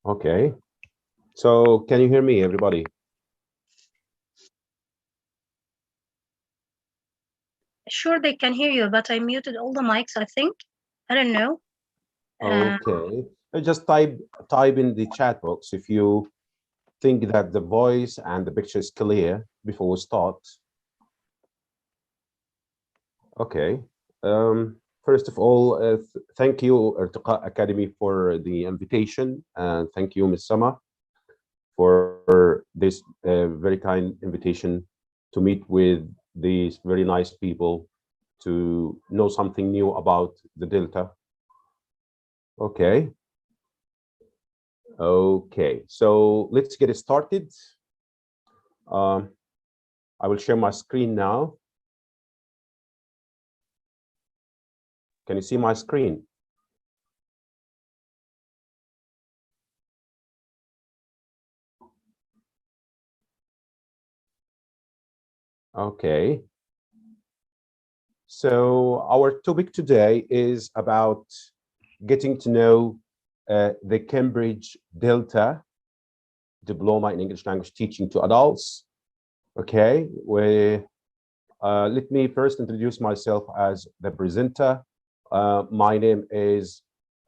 Okay. So can you hear me, everybody? Sure, they can hear you, but I muted all the mics, I think. I don't know. Okay. Just type in the chat box if you think that the voice and the picture is clear before we start. Okay. First of all, thank you, Irtiqa Academy, for the invitation, and thank you, Ms. Sama, for this very kind invitation to meet with these very nice people to know something new about the Delta. Okay. Okay, so let's get it started. I will share my screen now. Can you see my screen? Okay. So our topic today is about getting to know the Cambridge Delta Diploma in English Language Teaching to Adults. Okay, let me first introduce myself as the presenter. My name is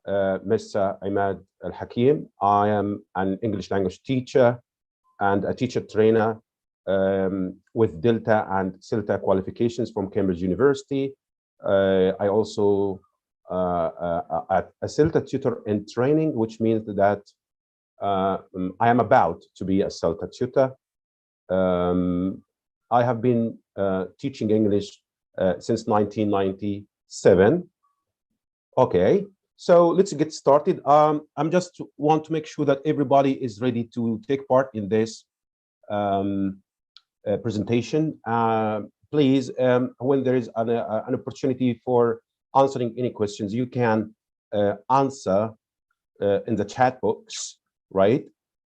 Mr. Imad Al-Hakim. I am an English language teacher and a teacher trainer with Delta and CELTA qualifications from Cambridge University. I also a CELTA tutor in training, which means that I am about to be a CELTA tutor. I have been teaching English since 1997. Okay, so let's get started. I'm just want to make sure that everybody is ready to take part in this presentation. Please, when there is an opportunity for answering any questions, you can answer in the chat box, right?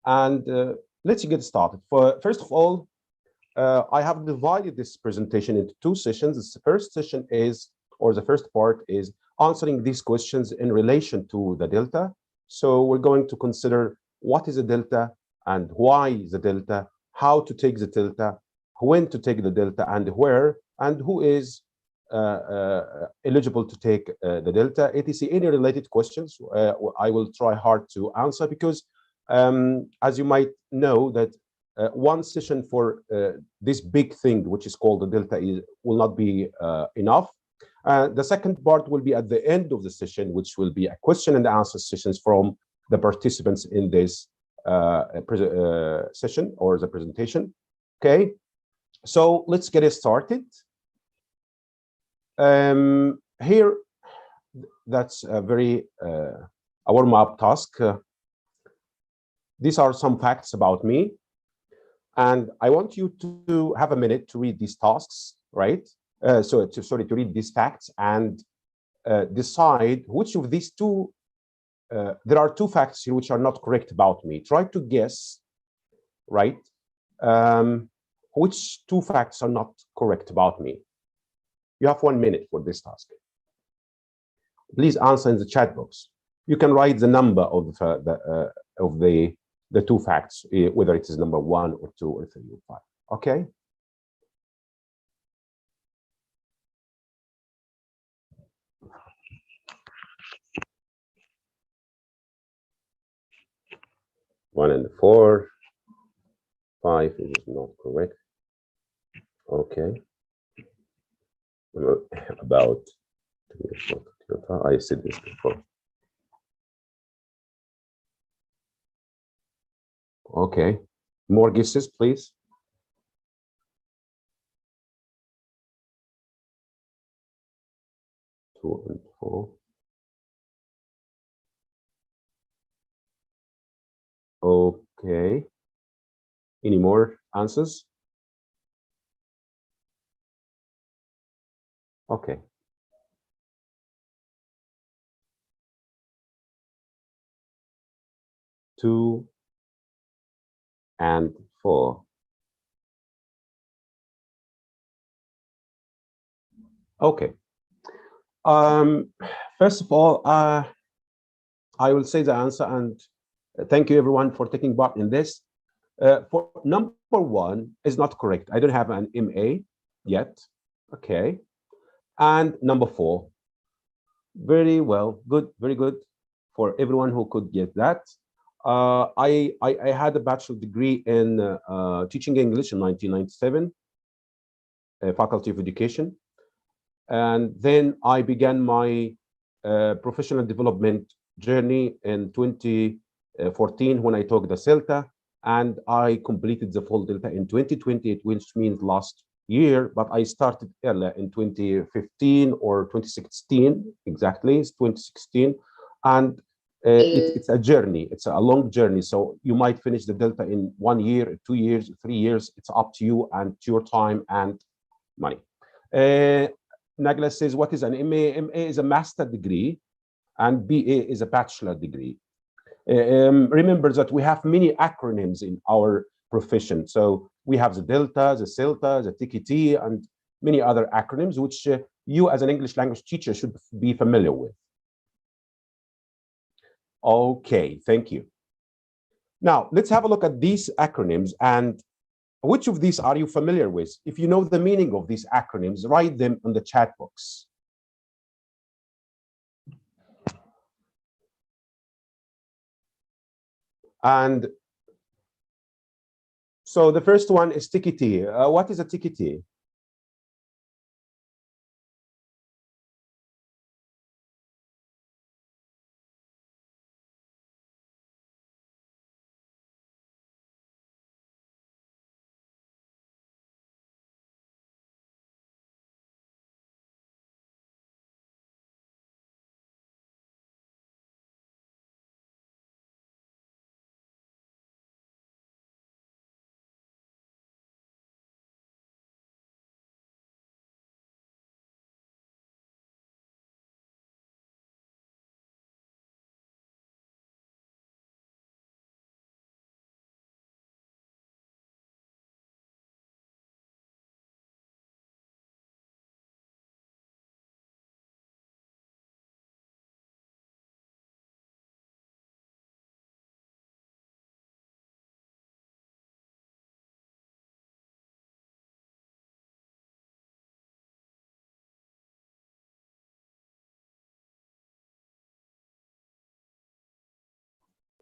And let's get started. First of all, I have divided this presentation into two sessions. The first session is, or the first part is answering these questions in relation to the Delta. So we're going to consider what is a Delta and why is the Delta, how to take the Delta, when to take the Delta and where, and who is eligible to take the Delta, etc. Any related questions, I will try hard to answer because as you might know that one session for this big thing, which is called the Delta, will not be enough. The second part will be at the end of the session, which will be a question and answer sessions from the participants in this session or the presentation. Okay, so let's get it started. Here, that's a very a warm-up task. These are some facts about me. And I want you to have a minute to read these tasks, right? To read these facts and decide which of these two, there are two facts here which are not correct about me. Try to guess, right? Which two facts are not correct about me? You have 1 minute for this task. Please answer in the chat box. You can write the number of the two facts, whether it is number 1 or 2 or 3 or 5. Okay. One and 4, 5 is not correct. Okay. About I said this before. Okay. More guesses, please. Two and 4. Okay. Any more answers? Okay. Two and 4. Okay. First of all, I will say the answer, and Thank you, everyone, for taking part in this. For number one is not correct. I don't have an MA yet. Okay. And number four, very well, good, very good for everyone who could get that. I had a bachelor degree in teaching English in 1997, Faculty of Education. And then I began my professional development journey in 2014 when I took the CELTA, and I completed the full DELTA in 2020, which means last year, but I started earlier in 2015 or 2016, exactly, it's 2016. And it's a journey, it's a long journey. So you might finish the DELTA in 1 year, 2 years, 3 years. It's up to you and to your time and money. Nagla says, what is an MA? MA is a master degree and BA is a bachelor degree. Remember that we have many acronyms in our profession. So we have the DELTA, the CELTA, the TKT, and many other acronyms, which you as an English language teacher should be familiar with. Okay, thank you. Now, let's have a look at these acronyms and which of these are you familiar with? If you know the meaning of these acronyms, write them in the chat box. And so the first one is TKT. What is a TKT?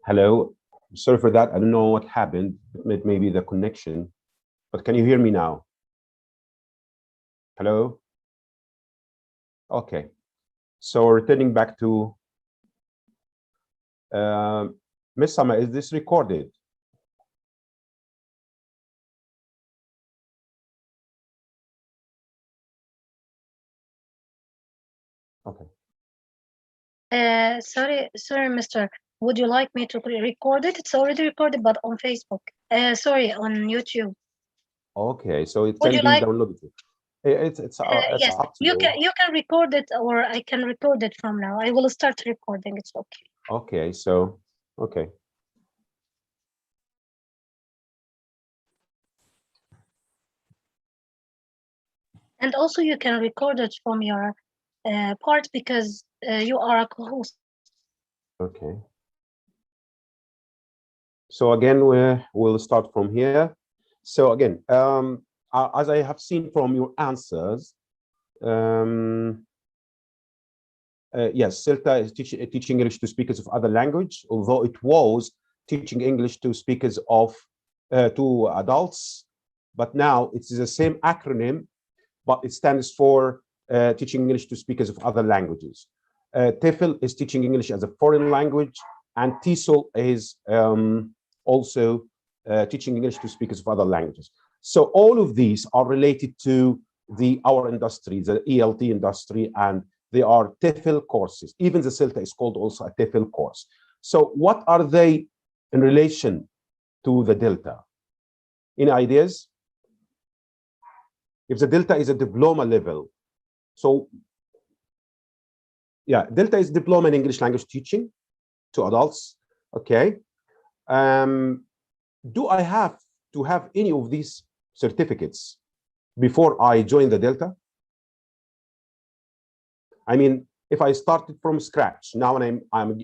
Hello, sorry for that. I don't know what happened. It may be the connection, but can you hear me now? Hello? Okay, so returning back to Miss Summer, is this recorded? Okay. Sorry, Mister. Would you like me to record it? It's already recorded, but on Facebook. Sorry, on YouTube. Okay, so it Would can you be like? downloaded. It's Yes, up to you. you can record it, or I can record it from now. I will start recording. It's okay. Okay, so okay. And also, you can record it from your part because you are a co-host. Okay. So again, we'll start from here. So again, as I have seen from your answers, yes, CELTA is teaching English to speakers of other language, although it was teaching English to speakers of to adults, but now it's the same acronym, but it stands for teaching English to speakers of other languages. TEFL is teaching English as a foreign language, and TESOL is also teaching English to speakers of other languages. So all of these are related to our industry, the ELT industry, and they are TEFL courses. Even the CELTA is called also a TEFL course. So what are they in relation to the DELTA? Any ideas? If the DELTA is a diploma level, so yeah, DELTA is diploma in English language teaching to adults. Okay. Do I have to have any of these certificates before I join the DELTA? I mean, if I started from scratch now and I'm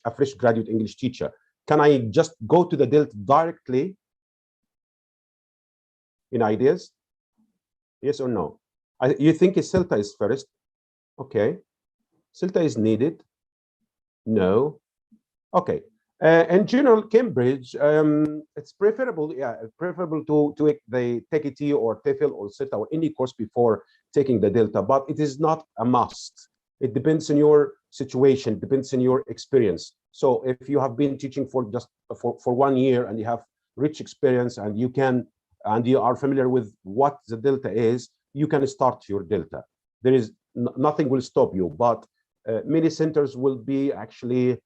a fresh graduate English teacher, Can I just go to the delta directly in ideas? Yes or no? You think delta is first? Okay. Delta is needed? No. Okay. In general, Cambridge, it's preferable, preferable to they take a T or TEFL or CETA or any course before taking the Delta, but it is not a must. It depends on your situation, depends on your experience. So if you have been teaching for just for 1 year and you have rich experience and you are familiar with what the Delta is, you can start your Delta. There is nothing will stop you, but many centers will be actually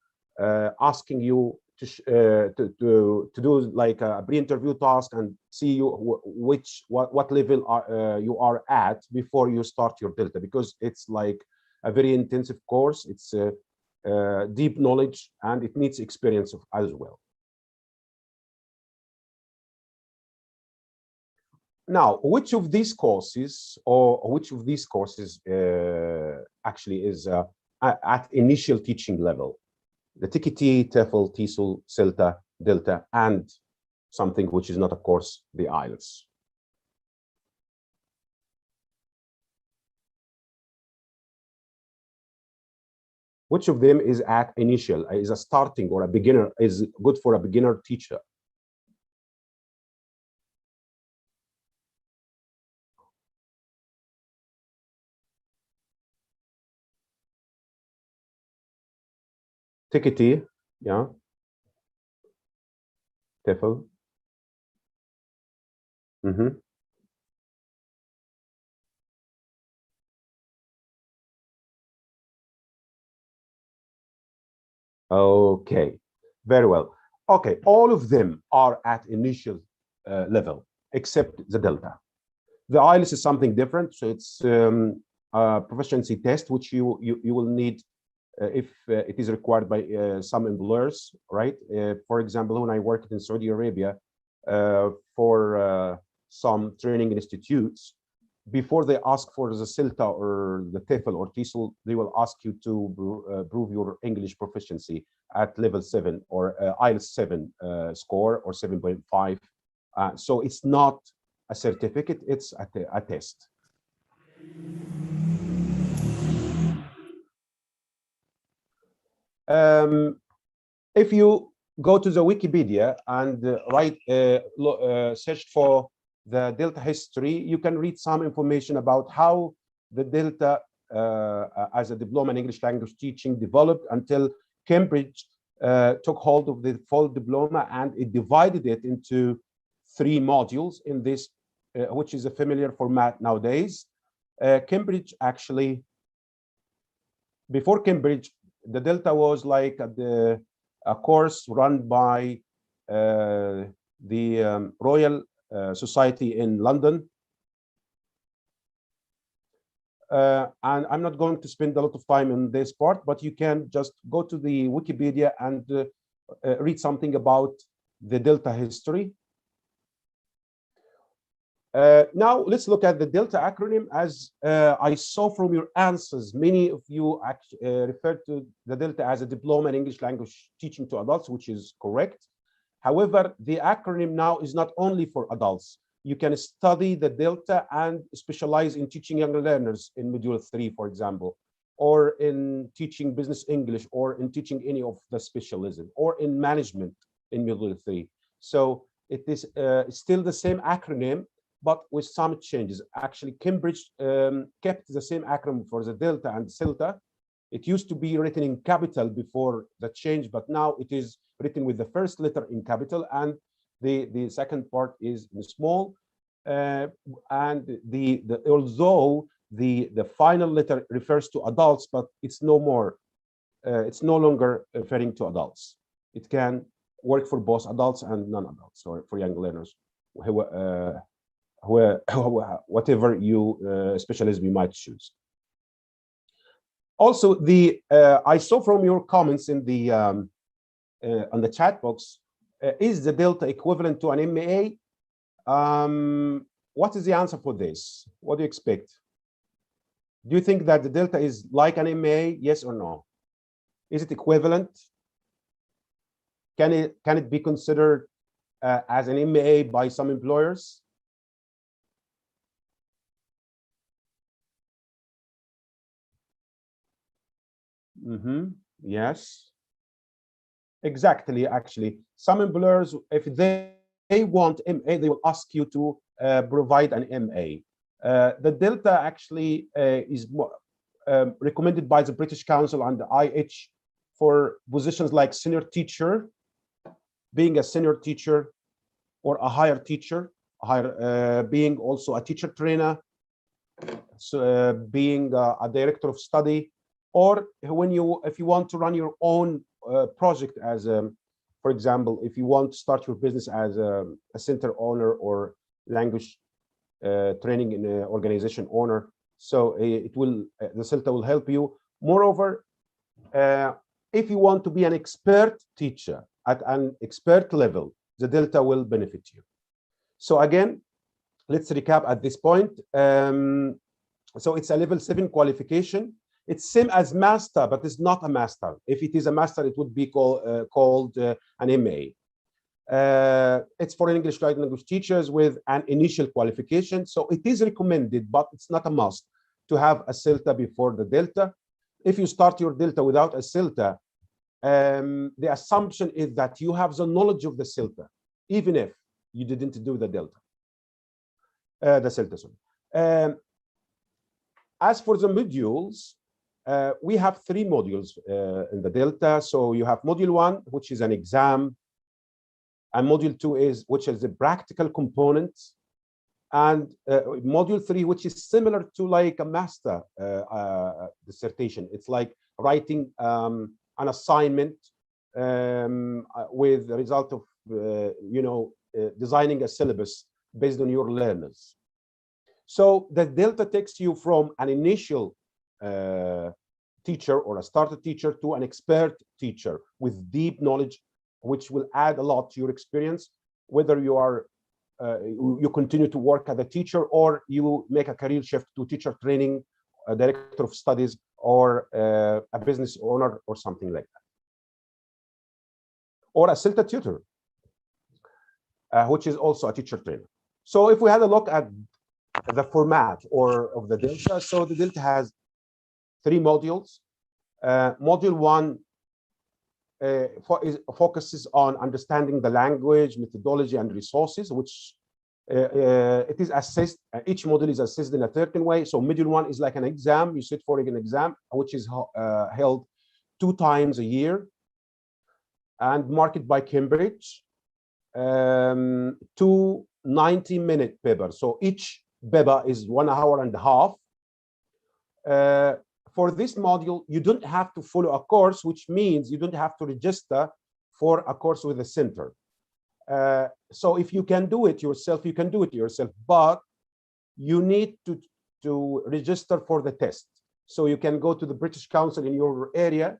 asking you to do like a pre-interview task and see you what level you are at before you start your Delta, because it's like a very intensive course. It's deep knowledge and it needs experience as well. Now, which of these courses actually is at initial teaching level? The TKT, TEFL, TESOL, CELTA, Delta, and something which is not a course, the IELTS. Which of them is at initial, is a starting or a beginner, is good for a beginner teacher? TKT, yeah. TEFL. Okay, very well. Okay, all of them are at initial level, except the Delta. The IELTS is something different. So it's a proficiency test, which you will need if it is required by some employers, right? For example, when I worked in Saudi Arabia for some training institutes, before they ask for the CELTA or the TEFL or TESOL, they will ask you to prove your English proficiency at level 7 or IELTS 7 score or 7.5. So it's not a certificate, it's a test. If you go to the Wikipedia and search for the Delta history, you can read some information about how the Delta as a diploma in English language teaching developed until Cambridge took hold of the full diploma, and it divided it into 3 modules in this, which is a familiar format nowadays. Cambridge actually, before Cambridge, the Delta was like a course run by the Royal Society in London. And I'm not going to spend a lot of time on this part, but you can just go to the Wikipedia and read something about the Delta history. Now let's look at the Delta acronym. As I saw from your answers, many of you referred to the Delta as a diploma in English language teaching to adults, which is correct. However, the acronym now is not only for adults. You can study the Delta and specialize in teaching younger learners in Module 3, for example, or in teaching business English, or in teaching any of the specialism, or in management in Module 3. So it is still the same acronym, but with some changes. Actually, Cambridge kept the same acronym for the Delta and CELTA. It used to be written in capital before the change, but now it is written with the first letter in capital and the second part is in small. And although the final letter refers to adults, but it's no more. It's no longer referring to adults. It can work for both adults and non-adults, or for young learners, whatever you specialism you might choose. Also, I saw from your comments in the on the chat box, is the Delta equivalent to an MA? What is the answer for this? What do you expect? Do you think that the Delta is like an MA? Yes or no? Is it equivalent? can it be considered as an MA by some employers? Yes, exactly. Actually, some employers, if they want MA, they will ask you to provide an MA. The Delta actually is recommended by the British Council and the IH for positions like senior teacher, being a senior teacher, or a higher teacher, being also a teacher trainer, so being a director of study, or if you want to run your own project as for example, if you want to start your business as a center owner or language training in organization owner, so the CELTA will help you. Moreover, if you want to be an expert teacher at an expert level, the Delta will benefit you. So again, let's recap at this point. So it's a level 7 qualification. It's same as master, but it's not a master. If it is a master, it would be called an MA. It's for English language teachers with an initial qualification. So it is recommended, but it's not a must to have a CELTA before the Delta. If you start your Delta without a CELTA, the assumption is that you have the knowledge of the CELTA, even if you didn't do the Delta, the CELTA. Sorry. As for the modules, we have 3 modules in the Delta. So you have module 1, which is an exam, and module 2 which is the practical component, and module 3, which is similar to like a master dissertation. It's like writing an assignment with the result of designing a syllabus based on your learners. So the Delta takes you from an initial teacher or a starter teacher to an expert teacher with deep knowledge, which will add a lot to your experience, whether you are you continue to work as a teacher or you make a career shift to teacher training, a director of studies, or a business owner or something like that, or a CELTA tutor, which is also a teacher trainer. So if we had a look at the format of the Delta, so the Delta has 3 modules. Module 1 focuses on understanding the language, methodology, and resources, which it is assessed. Each module is assessed in a certain way. So module 1 is like an exam. You sit for an exam, which is held 2 times a year and marked by Cambridge. 2 90-minute papers. So each paper is 1 hour and a half. For this module, you don't have to follow a course, which means you don't have to register for a course with a center. So if you can do it yourself, you can do it yourself, but you need to register for the test. So you can go to the British Council in your area,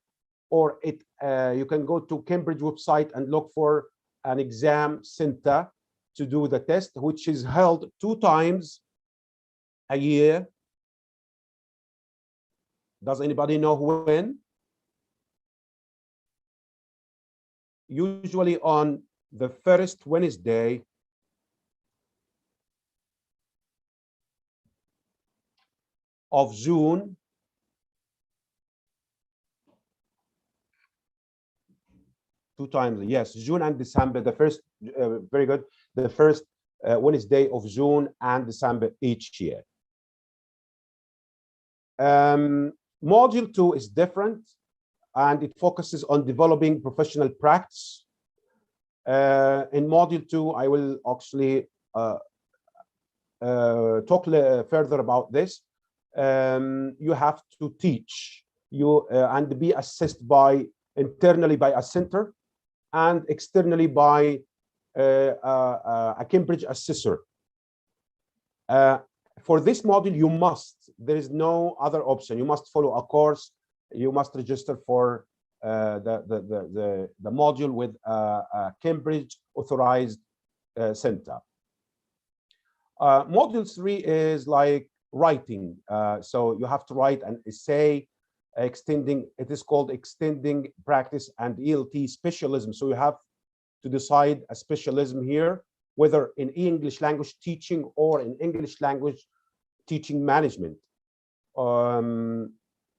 or you can go to Cambridge website and look for an exam center to do the test, which is held 2 times a year. Does anybody know when? Usually on the first Wednesday of June. Two times, yes, June and December, the first, very good, the first Wednesday of June and December each year. Module 2 is different, and it focuses on developing professional practice. In module 2, I will actually talk further about this. You have to teach and be assessed internally by a center and externally by a Cambridge assessor. For this module, there is no other option. You must follow a course. You must register for the module with a Cambridge authorized center. Module 3 is like writing. So you have to write an essay it is called extending practice and ELT specialism. So you have to decide a specialism here, whether in English language teaching or in English language teaching management.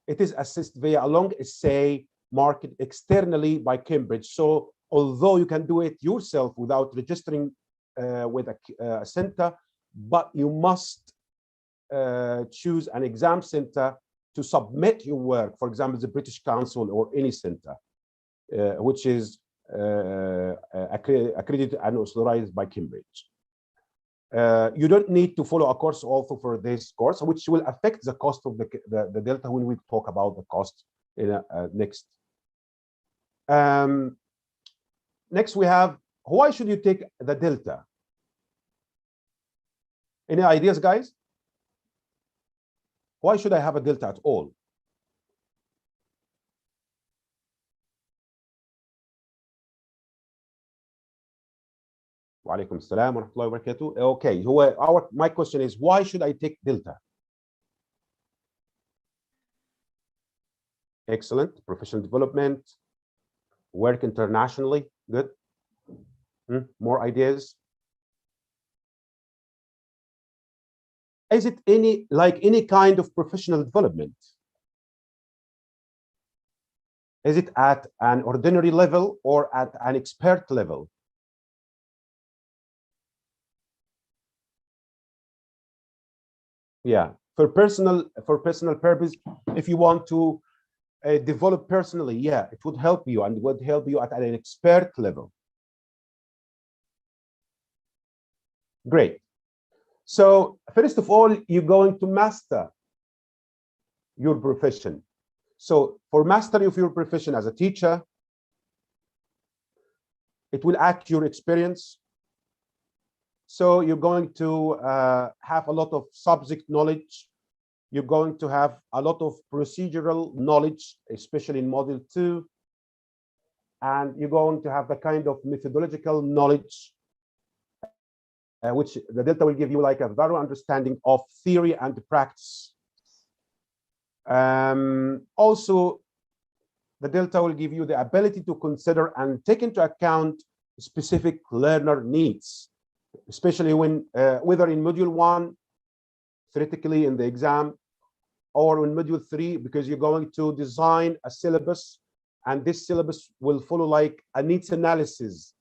It is assessed via a long essay market externally by Cambridge. So although you can do it yourself without registering with a center, but you must choose an exam center to submit your work, for example, the British Council or any center, which is accredited and authorized by Cambridge. You don't need to follow a course also for this course, which will affect the cost of the delta when we talk about the cost in next. Next, we have, why should you take the delta? Any ideas, guys? Why should I have a delta at all? Wa alaikum assalam wa rahmatullahi wa barakatuh. Okay, my question is, why should I take delta? Excellent. Professional development, work internationally. Good. More ideas? Is it any kind of professional development? Is it at an ordinary level or at an expert level? Yeah, for personal purpose, if you want to develop personally, yeah, it would help you and would help you at an expert level. Great. So first of all, you're going to master your profession. So for mastery of your profession as a teacher, it will add to your experience. So you're going to have a lot of subject knowledge. You're going to have a lot of procedural knowledge, especially in Module 2. And you're going to have the kind of methodological knowledge, which the delta will give you like a thorough understanding of theory and practice. Also, the delta will give you the ability to consider and take into account specific learner needs, especially when whether in Module 1, theoretically in the exam, or in Module 3, because you're going to design a syllabus, and this syllabus will follow like a needs analysis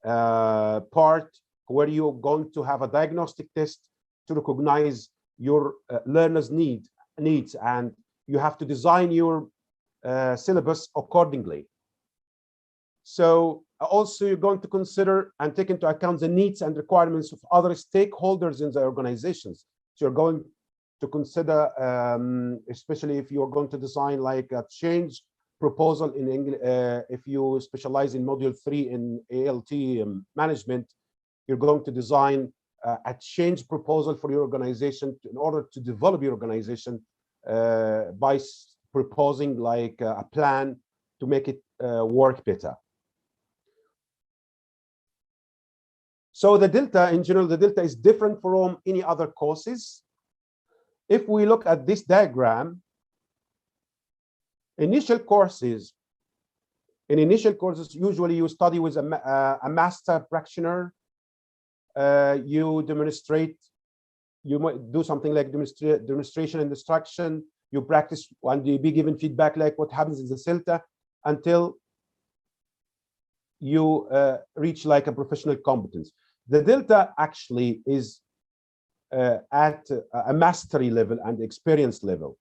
part, where you're going to have a diagnostic test to recognize your learners' needs, and you have to design your syllabus accordingly. So also you're going to consider and take into account the needs and requirements of other stakeholders in the organizations. So you're going to consider, especially if you're going to design like a change proposal in English, if you specialize in Module 3 in ALT management, you're going to design a change proposal for your organization in order to develop your organization by proposing like a plan to make it work better. So the delta, in general, the delta is different from any other courses. If we look at this diagram, in initial courses, usually you study with a master practitioner. You demonstrate, you might do something like demonstration and instruction. You practice and you be given feedback like what happens in the CELTA until you reach like a professional competence. The delta actually is at a mastery level and experience level.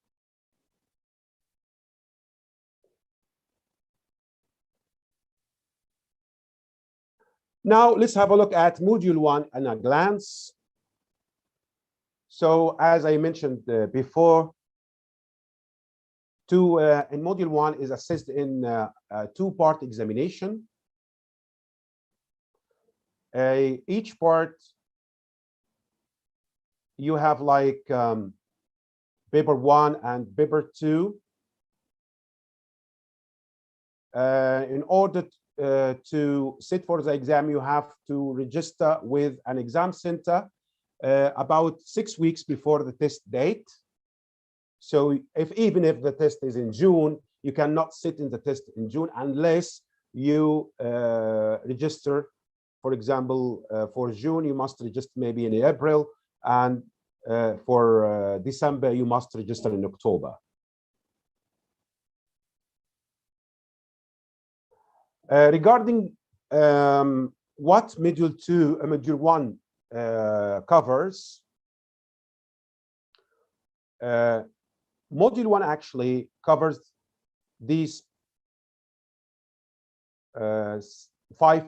Now let's have a look at Module 1 in a glance. So as I mentioned before, in Module 1 is assessed in a two-part examination. Each part, you have like paper 1 and paper 2. In order to sit for the exam, you have to register with an exam center about 6 weeks before the test date. So even if the test is in June, you cannot sit in the test in June unless you register. For example, for June, you must register maybe in April, and for December, you must register in October. Regarding what Module 1 covers, Module 1 actually covers these 5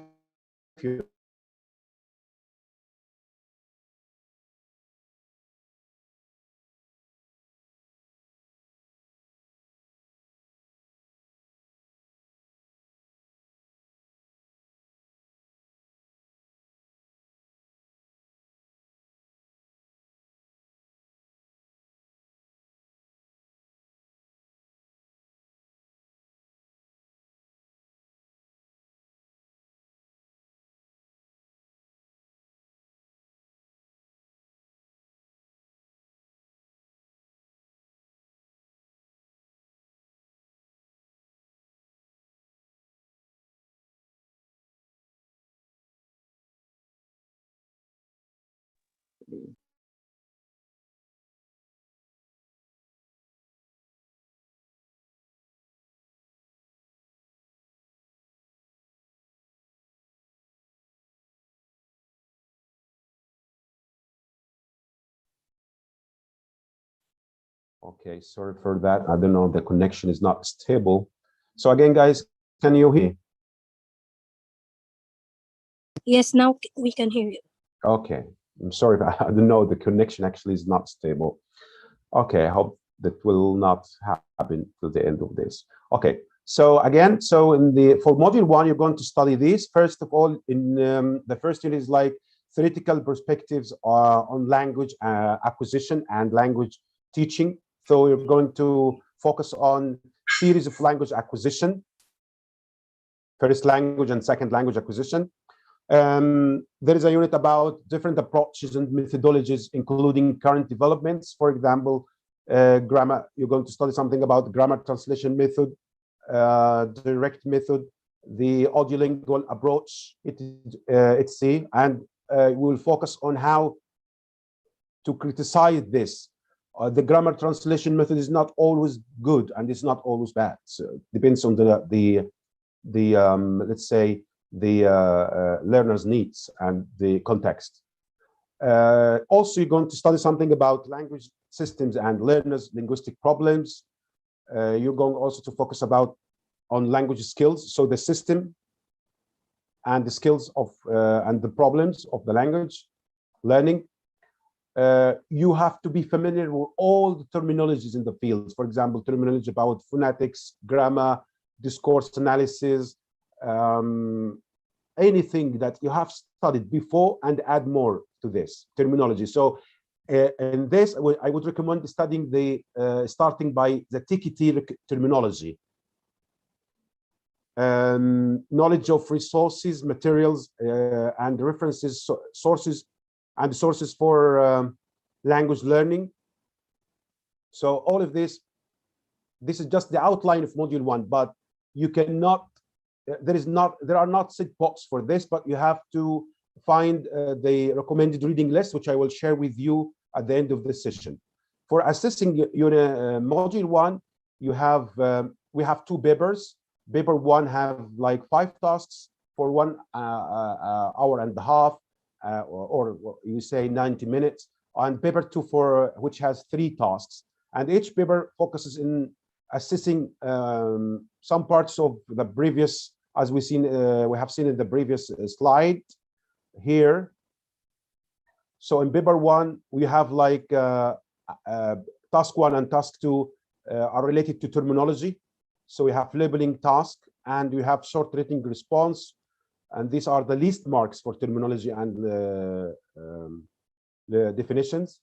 Okay, sorry for that. I don't know, the connection is not stable. So again, guys, can you hear me? Yes, now we can hear you. Okay, I'm sorry, but I don't know, the connection actually is not stable. Okay, I hope that will not happen till the end of this. Okay, so again, so for Module 1, you're going to study this. First of all, in the first unit is like theoretical perspectives on language acquisition and language teaching. So you're going to focus on series of language acquisition, first language and second language acquisition. There is a unit about different approaches and methodologies, including current developments. For example, grammar, you're going to study something about grammar translation method, direct method, the audiolingual approach, etc. And we will focus on how to criticize this. The grammar translation method is not always good and it's not always bad. So it depends on the let's say the learner's needs and the context. Also, you're going to study something about language systems and learners' linguistic problems. You're going also to focus on language skills, so the system and the skills of and the problems of the language learning. You have to be familiar with all the terminologies in the fields. For example, terminology about phonetics, grammar, discourse analysis, anything that you have studied before, and add more to this terminology. So in this, I would recommend studying starting by the TKT terminology. Knowledge of resources, materials, and references, sources for language learning. So all of this is just the outline of Module 1, but you cannot, there are not set box for this, but you have to find the recommended reading list, which I will share with you at the end of this session. For assessing your Module 1, you have we have 2 papers. Paper 1 have like 5 tasks for 1 hour and a half, or you say 90 minutes, and paper 2 which has 3 tasks, and each paper focuses in assessing some parts of the previous, as we have seen in the previous slide here. So in paper 1, we have like task 1 and task 2 are related to terminology. So we have labeling task, and we have short written response, and these are the least marks for terminology and the definitions.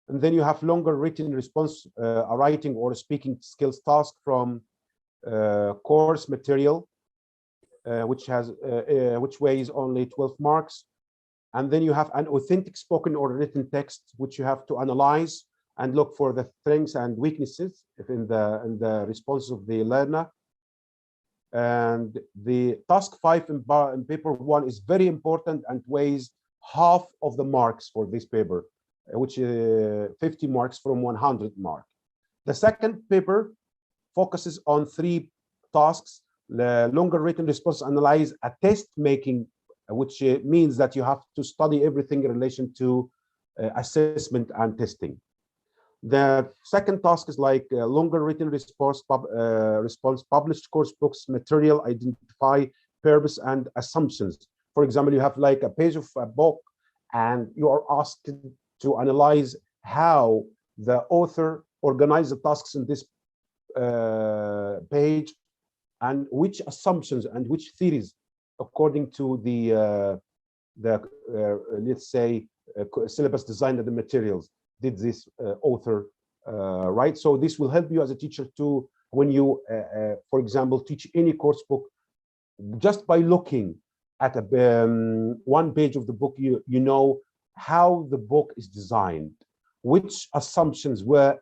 And then you have longer written response, a writing or speaking skills task from course material, which weighs only 12 marks. And then you have an authentic spoken or written text, which you have to analyze and look for the strengths and weaknesses in the responses of the learner. And the task 5 in paper 1 is very important and weighs half of the marks for this paper, which is 50 marks from 100 mark. The second paper focuses on 3 tasks: the longer written response, analyze a test making, which means that you have to study everything in relation to assessment and testing. The second task is like longer written response, published course books, material, identify purpose and assumptions. For example, you have like a page of a book and you are asked to analyze how the author organized the tasks in this page and which assumptions and which theories, according to the let's say syllabus design of the materials, did this author right? So this will help you as a teacher to, when you, for example, teach any course book, just by looking at a, one page of the book, you know how the book is designed, which assumptions were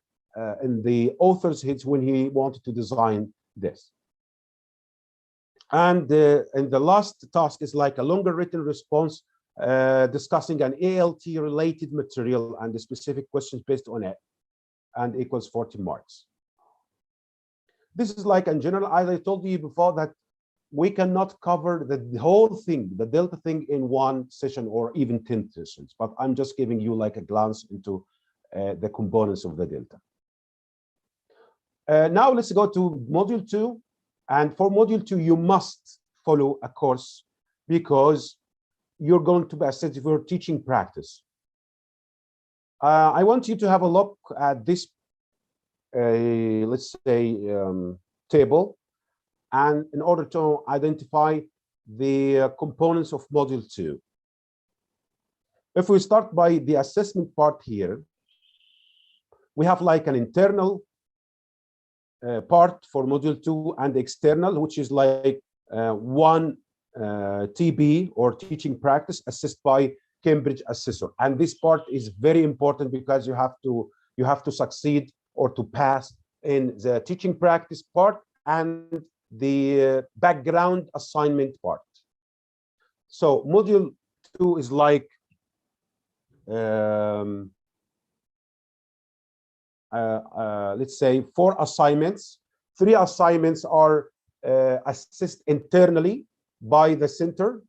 in the author's heads when he wanted to design this. And the last task is like a longer written response, discussing an ALT related material and the specific questions based on it, and equals 40 marks. This is like in general, as I told you before, that we cannot cover the whole thing, the Delta thing, in one session or even 10 sessions, but I'm just giving you like a glance into the components of the Delta. Now let's go to module 2. And for module 2, you must follow a course because you're going to be assessed for teaching practice. I want you to have a look at this, let's say, table, and in order to identify the components of module 2. If we start by the assessment part here, we have like an internal part for module 2 and external, which is like one TB or teaching practice assessed by Cambridge assessor. And this part is very important because you have to succeed or to pass in the teaching practice part and the background assignment part. So module 2 is like let's say 4 assignments. 3 assignments are assessed internally by the center,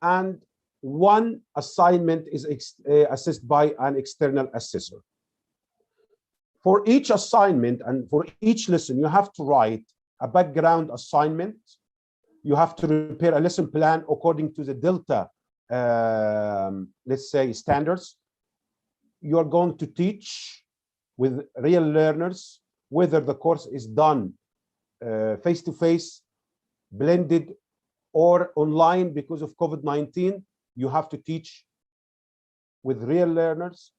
and 1 assignment is assessed by an external assessor. For each assignment and for each lesson, you have to write a background assignment. You have to prepare a lesson plan according to the Delta, let's say, standards. You are going to teach with real learners, whether the course is done face-to-face, blended, or online. Because of COVID-19, you have to teach with real learners.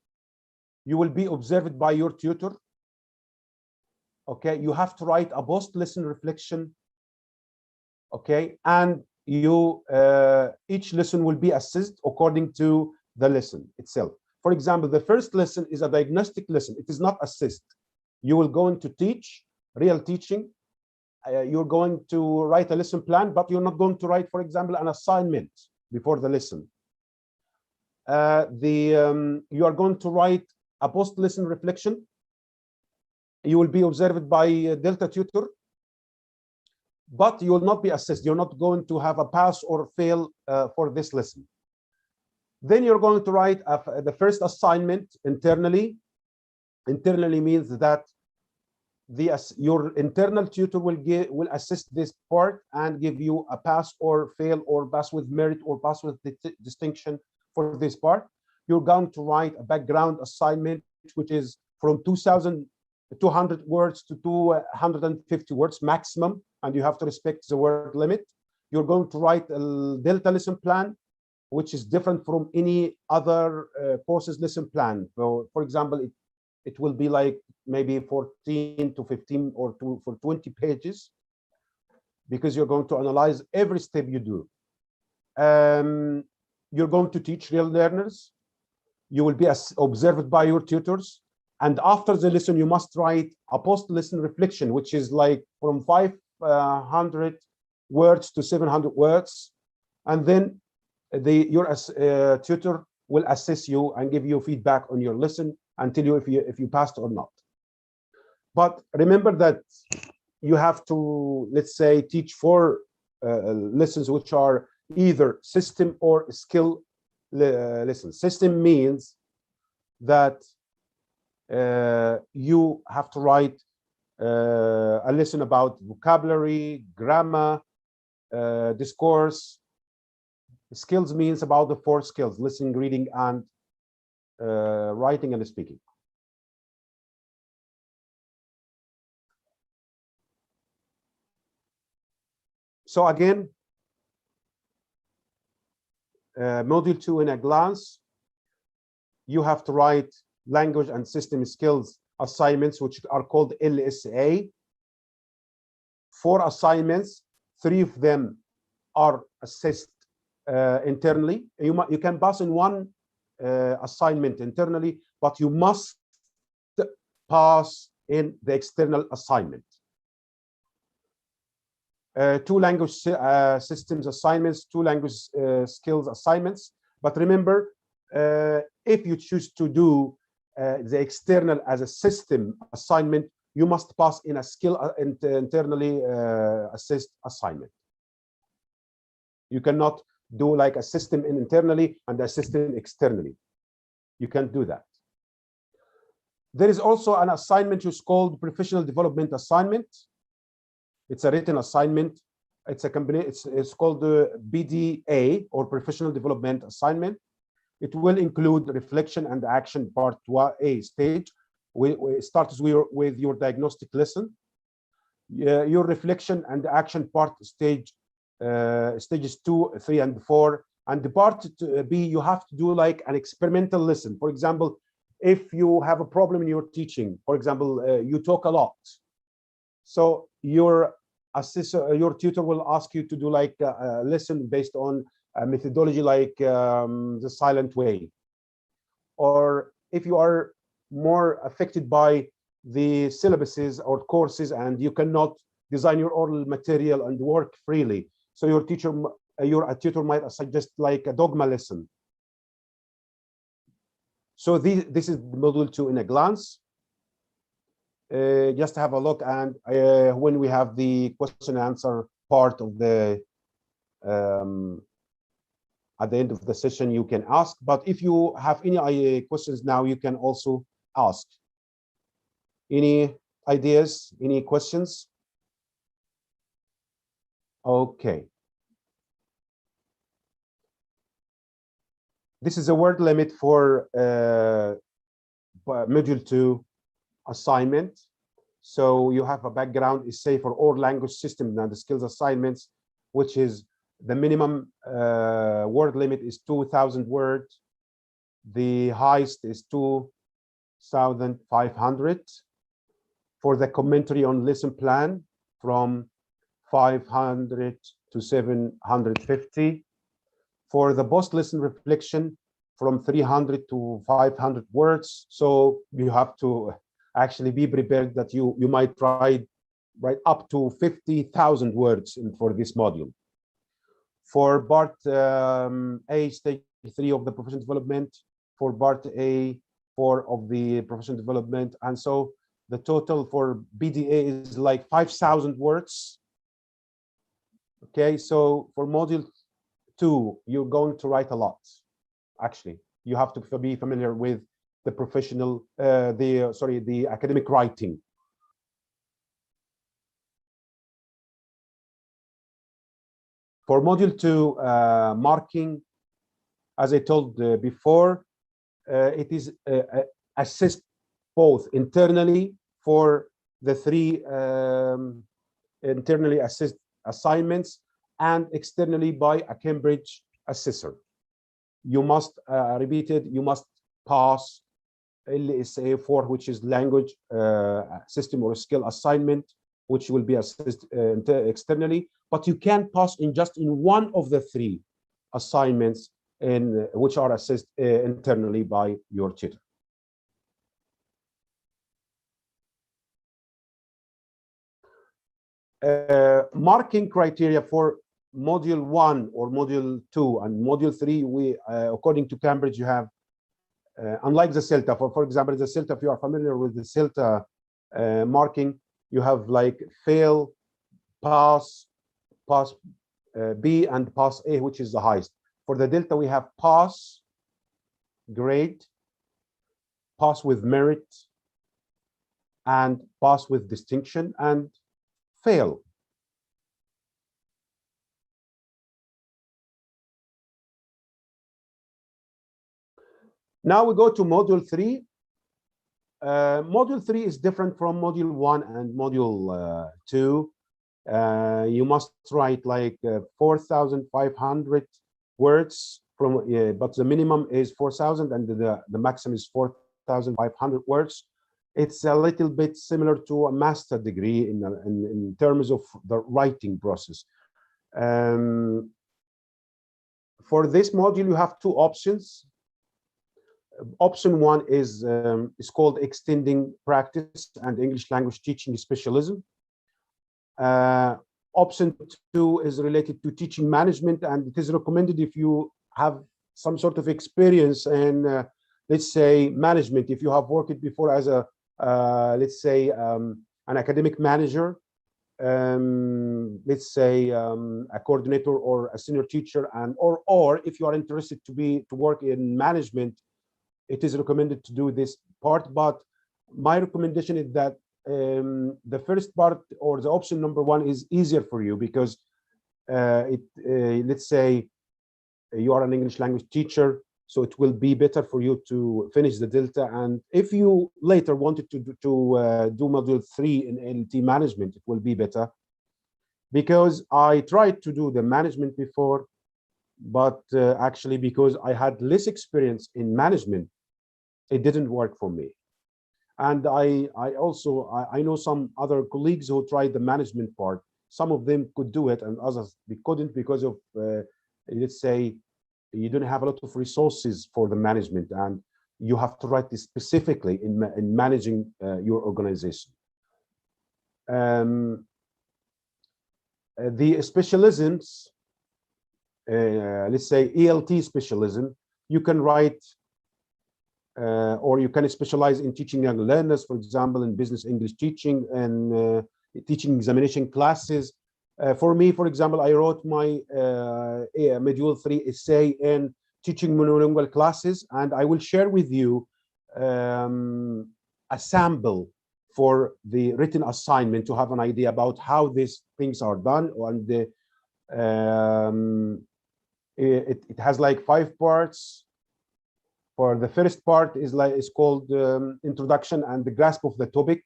You will be observed by your tutor. Okay, you have to write a post-lesson reflection. Okay, and you each lesson will be assessed according to the lesson itself. For example, the first lesson is a diagnostic lesson. It is not assessed. You will go into teach, real teaching. You're going to write a lesson plan, but you're not going to write, for example, an assignment before the lesson. You are going to write a post-lesson reflection. You will be observed by a Delta tutor, but you will not be assessed. You're not going to have a pass or fail for this lesson. Then you're going to write the first assignment internally. Internally means that your internal tutor will assess this part and give you a pass or fail, or pass with merit, or pass with distinction for this part. You're going to write a background assignment, which is from 2,200 words to 250 words maximum, and you have to respect the word limit. You're going to write a Delta lesson plan, which is different from any other courses lesson plan. So, for example, it will be like maybe 14 to 15 or for 20 pages, because you're going to analyze every step you do. You're going to teach real learners. You will be observed by your tutors. And after the lesson, you must write a post-lesson reflection, which is like from 5 500 words to 700 words, and then your tutor will assess you and give you feedback on your lesson and tell you if you passed or not. But remember that you have to, let's say, teach 4 lessons which are either system or skill lessons. System means that you have to write a lesson about vocabulary, grammar, discourse. Skills means about the 4 skills: listening, reading, and writing and speaking. So again, module 2 in a glance. You have to write language and system skills assignments, which are called LSA. 4 assignments, 3 of them are assessed internally. You can pass in 1 assignment internally, but you must pass in the external assignment. 2 language systems assignments, 2 language skills assignments. But remember, if you choose to do the external as a system assignment, you must pass in a skill internally assessed assignment. You cannot do like a system internally and a system externally. You can't do that. There is also an assignment which is called professional development assignment. It's a written assignment. It's a company. It's called the BDA, or professional development assignment. It will include reflection and action part 1A stage. We start with your diagnostic lesson. Your reflection and action part stage, stages 2, 3, and 4. And the part B, you have to do like an experimental lesson. For example, if you have a problem in your teaching, for example, you talk a lot. So your assessor, your tutor will ask you to do like a lesson based on a methodology like the silent way. Or if you are more affected by the syllabuses or courses and you cannot design your oral material and work freely, so your tutor might suggest like a dogma lesson. So this is module 2 in a glance. Just have a look, and when we have the question and answer part of the at the end of the session, you can ask. But if you have any questions now, you can also ask. Any ideas, any questions? Okay. This is a word limit for module 2 assignment. So you have a background essay for all language systems and the skills assignments, which is the minimum word limit is 2,000 words. The highest is 2,500. For the commentary on lesson plan, from 500 to 750. For the post-lesson reflection, from 300 to 500 words. So you have to actually be prepared that you might write up to 50,000 words for this module. For part A, stage 3 of the professional development, for part A4 of the professional development, and so the total for BDA is like 5,000 words. Okay, so for module 2, you're going to write a lot. Actually, you have to be familiar with the professional, the academic writing. For module 2, marking, as I told before, it is assessed both internally for the 3 internally assessed assignments and externally by a Cambridge assessor. You must repeat it. You must pass LSA 4, which is language system or skill assignment, which will be assessed externally. But you can pass in just in one of the 3 assignments which are assessed internally by your tutor. marking criteria for module 1 or module 2 and module 3, we according to Cambridge, you have unlike the CELTA, for example, the CELTA, if you are familiar with the CELTA marking, you have like fail, pass, pass B, and pass A, which is the highest. For the Delta, we have pass, grade, pass with merit, and pass with distinction, and fail. Now we go to module 3. Module 3 is different from module 1 and module 2. You must write like 4,500 words from, but the minimum is 4,000 and the maximum is 4,500 words. It's a little bit similar to a master degree in terms of the writing process. For this module, you have two options. Option 1 is called Extending Practice and English Language Teaching Specialism. Option 2 is related to teaching management, and it is recommended if you have some sort of experience in, let's say, management. If you have worked before as a, let's say, an academic manager, let's say a coordinator or a senior teacher, and or if you are interested to work in management, it is recommended to do this part. But my recommendation is that the first part, or the option number 1, is easier for you, because let's say you are an English language teacher, so it will be better for you to finish the Delta. And if you later wanted to do module 3 in LT management, it will be better, because I tried to do the management before, but actually, because I had less experience in management, it didn't work for me. And I know some other colleagues who tried the management part. Some of them could do it, and others they couldn't, because of let's say you don't have a lot of resources for the management, and you have to write this specifically in managing your organization. The specialisms, let's say ELT specialism, you can write or you can specialize in teaching young learners, for example, in business English teaching and teaching examination classes. For me, for example, I wrote my module 3 essay in teaching monolingual classes, and I will share with you a sample for the written assignment to have an idea about how these things are done. And it has like 5 parts. For the first part is called introduction and the grasp of the topic.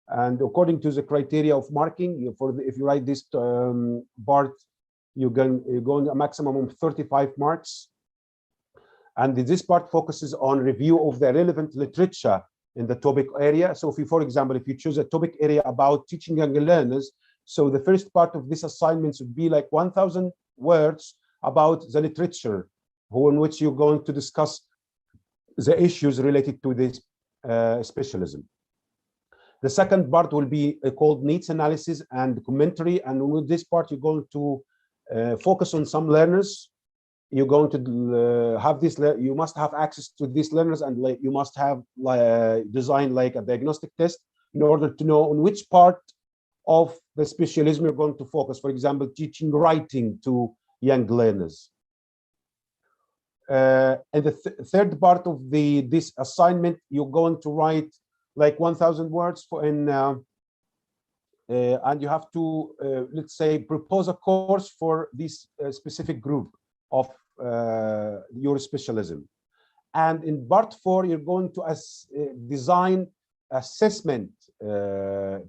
And according to the criteria of marking, if you write this part, you're going a maximum of 35 marks. And this part focuses on review of the relevant literature in the topic area. So if you, for example, if you choose a topic area about teaching young learners, so the first part of this assignment would be like 1,000 words about the literature in which you're going to discuss the issues related to this specialism. The second part will be called needs analysis and commentary. And with this part, you're going to focus on some learners. You're going to have this, you must have access to these learners, and you must have design like a diagnostic test in order to know on which part of the specialism you're going to focus. For example, teaching writing to young learners. And the third part of this assignment, you're going to write like 1,000 words and you have to let's say propose a course for this specific group of your specialism. And in part 4, you're going to design assessment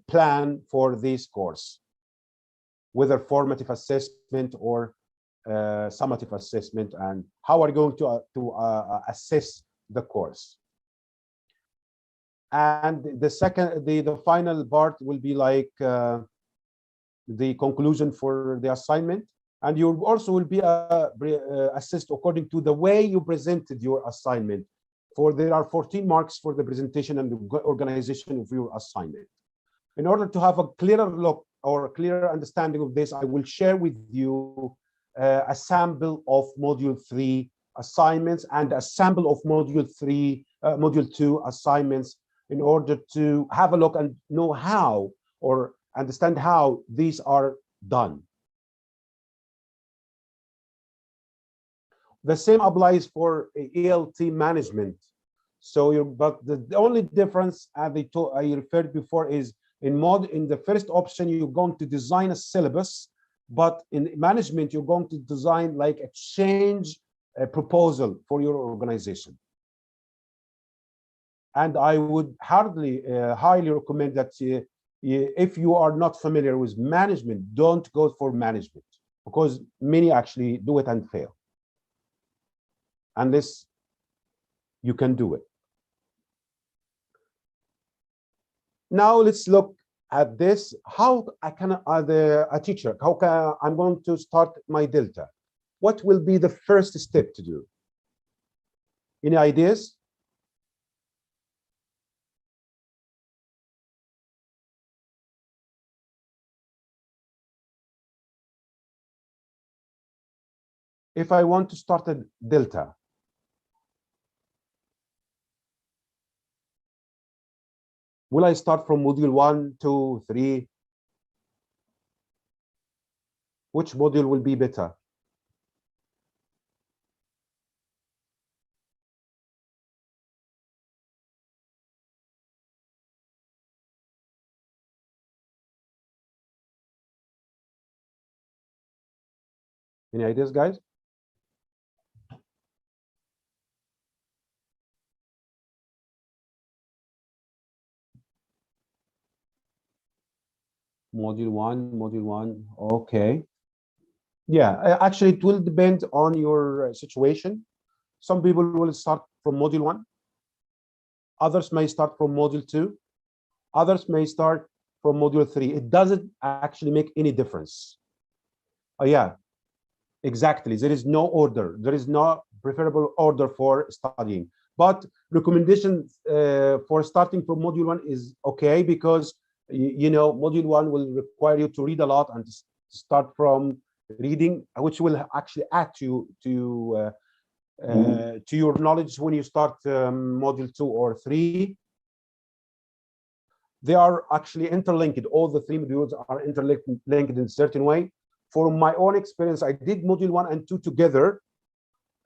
plan for this course, whether formative assessment or summative assessment, and how are you going to assess the course. And the final part will be like the conclusion for the assignment, and you also will be assessed according to the way you presented your assignment. There are 14 marks for the presentation and the organization of your assignment. In order to have a clearer look or clearer understanding of this, I will share with you a sample of Module 3 assignments and a sample of Module 2 assignments in order to have a look and know how or understand how these are done. The same applies for ELT management. So, but the only difference, as I referred before, is in the first option, you're going to design a syllabus, but in management, you're going to design like a change proposal for your organization. And I would highly recommend that if you are not familiar with management, don't go for management, because many actually do it and fail, unless you can do it. Now let's look at this. How I can, as a teacher, how can I'm going to start my delta? What will be the first step to do? Any ideas? If I want to start a delta, will I start from module 1, 2, 3? Which module will be better? Any ideas, guys? Module 1, okay. Yeah, actually, it will depend on your situation. Some people will start from module 1. Others may start from module 2. Others may start from module 3. It doesn't actually make any difference. Yeah, exactly. There is no order. There is no preferable order for studying. But recommendation for starting from module 1 is okay, because you know module 1 will require you to read a lot and start from reading, which will actually add to your knowledge when you start module 2 or 3. They are actually interlinked. All the 3 modules are interlinked in a certain way. From my own experience, I did module 1 and 2 together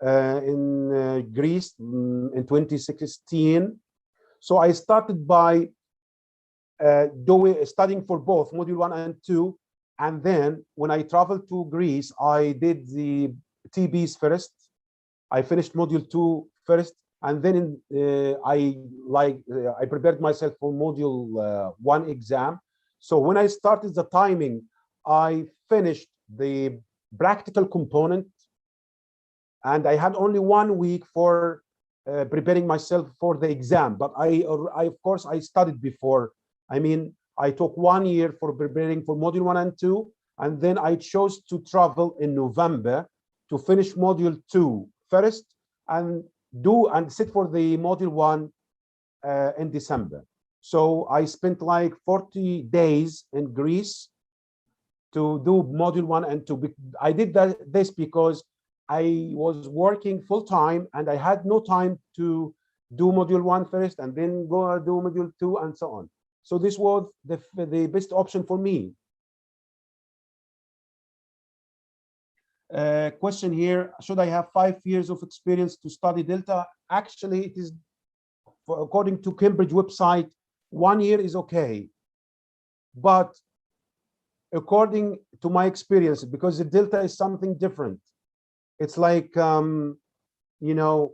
in Greece in 2016. So I started by studying for both module 1 and 2. And then when I traveled to Greece, I did the TBs first. I finished module 2 first, and then I prepared myself for module 1 exam. So when I started the timing, I finished the practical component, and I had only 1 week for preparing myself for the exam. But I of course I studied before. I mean, I took 1 year for preparing for module 1 and 2, and then I chose to travel in November to finish module 2 first and sit for the module 1 in December. So I spent like 40 days in Greece to do module 1 and 2. I did this because I was working full time and I had no time to do module 1 first and then go do module 2 and so on. So this was the best option for me. Question here: should I have 5 years of experience to study Delta? Actually, it is, according to Cambridge website, 1 year is okay. But according to my experience, because the Delta is something different, it's like you know,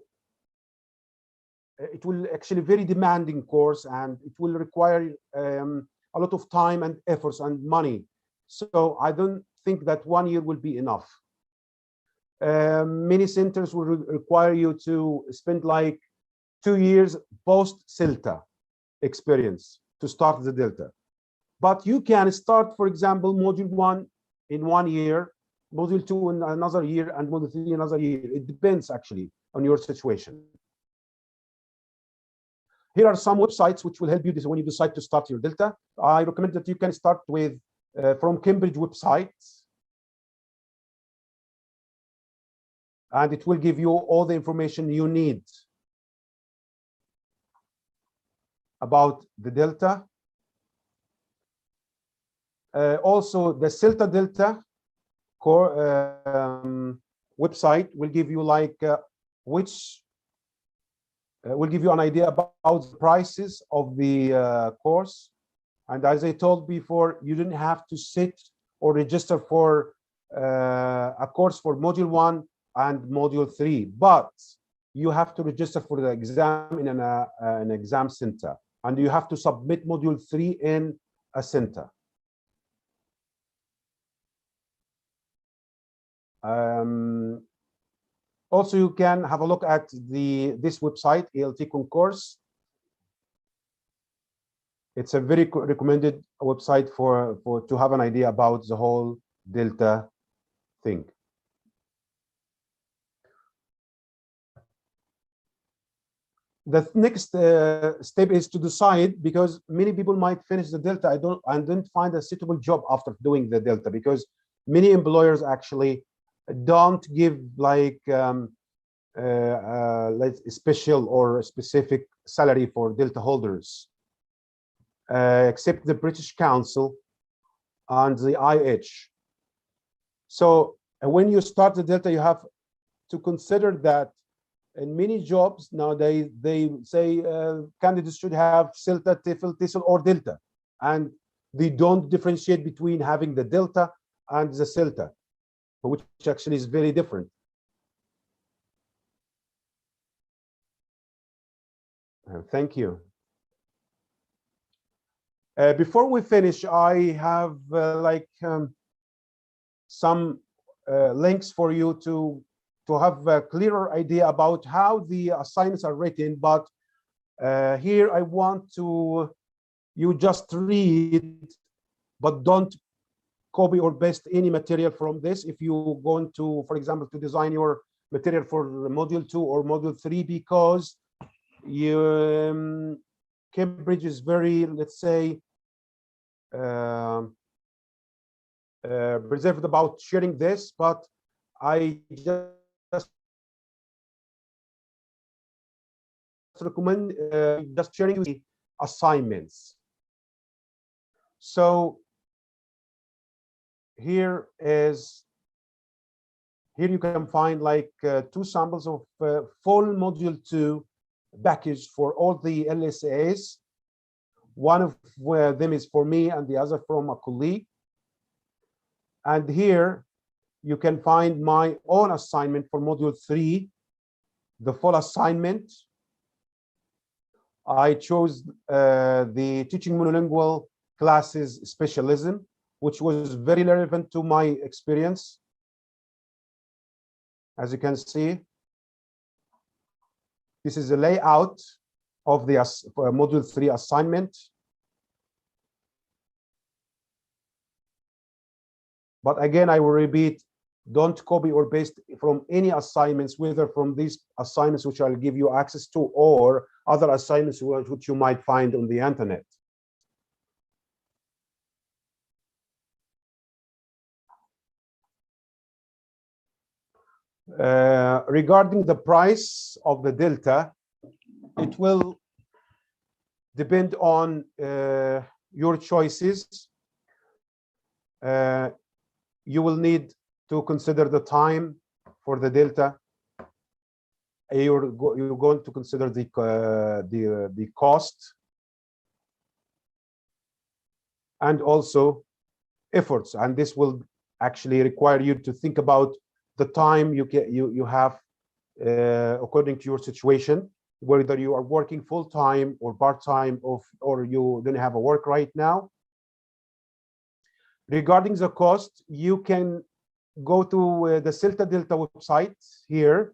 it will actually very demanding course, and it will require a lot of time and efforts and money. So I don't think that 1 year will be enough. Many centers will require you to spend like 2 years post-CELTA experience to start the Delta. But you can start, for example, module 1 in 1 year, module 2 in another year, and module 3 another year. It depends actually on your situation. Here are some websites which will help you when you decide to start your Delta. I recommend that you can start with from Cambridge website, and it will give you all the information you need about the delta. Also, the CELTA delta core website will give you like will give you an idea about the prices of the course. And as I told before, you didn't have to sit or register for a course for module 1 and module 3, but you have to register for the exam in an exam center, and you have to submit module 3 in a center. Also, you can have a look at this website, ELT Concourse. It's a very recommended website to have an idea about the whole delta thing. The next step is to decide, because many people might finish the delta and don't find a suitable job after doing the delta, because many employers actually don't give like special or specific salary for delta holders, except the British Council and the IH. So when you start the delta, you have to consider that in many jobs nowadays, they say candidates should have CELTA, TEFL, TESOL, or delta, and they don't differentiate between having the delta and the CELTA, which actually is very different. Thank you. Before we finish, I have some links for you to have a clearer idea about how the assignments are written. But here I want you just read, but don't copy or paste any material from this. If you going to, for example, to design your material for module 2 or module 3, because Cambridge is very, let's say, reserved about sharing this, but I just recommend just sharing the assignments. So here you can find like 2 samples of full module 2 package for all the LSAs. One of them is for me and the other from a colleague. And here you can find my own assignment for module 3, the full assignment. I chose the teaching monolingual classes specialism, which was very relevant to my experience. As you can see, this is the layout of the module 3 assignment. But again, I will repeat, don't copy or paste from any assignments, whether from these assignments which I'll give you access to, or other assignments which you might find on the internet. Regarding the price of the delta, it will depend on your choices. You will need to consider the time for the delta. You're going to consider the cost, and also efforts, and this will actually require you to think about the time you have according to your situation, whether you are working full-time or part-time, or you don't have a work right now. Regarding the cost, you can go to the CELTA Delta website here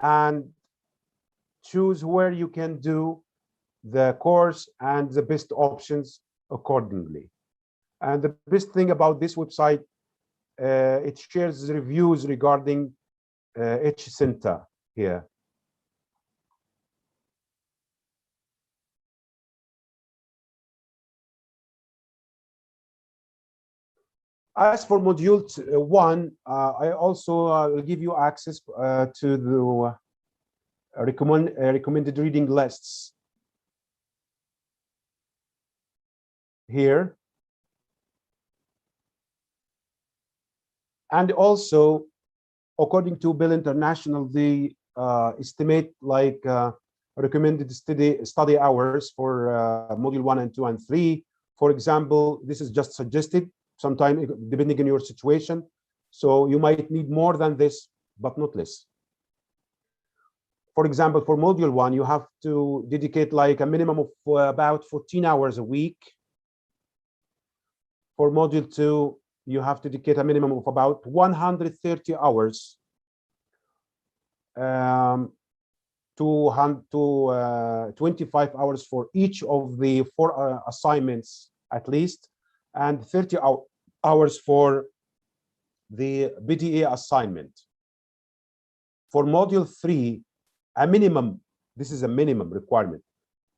and choose where you can do the course and the best options accordingly. And the best thing about this website, it shares reviews regarding each center here. As for module 1, I also will give you access to the recommended reading lists here. And also, according to Bill International, they estimate like recommended study hours for module 1 and 2 and 3. For example, this is just suggested, sometime depending on your situation. So you might need more than this, but not less. For example, for module 1, you have to dedicate like a minimum of about 14 hours a week. For module 2, you have to dedicate a minimum of about 130 hours to 25 hours for each of the 4 assignments at least, and 30 hours for the BDA assignment. For module 3, a minimum, this is a minimum requirement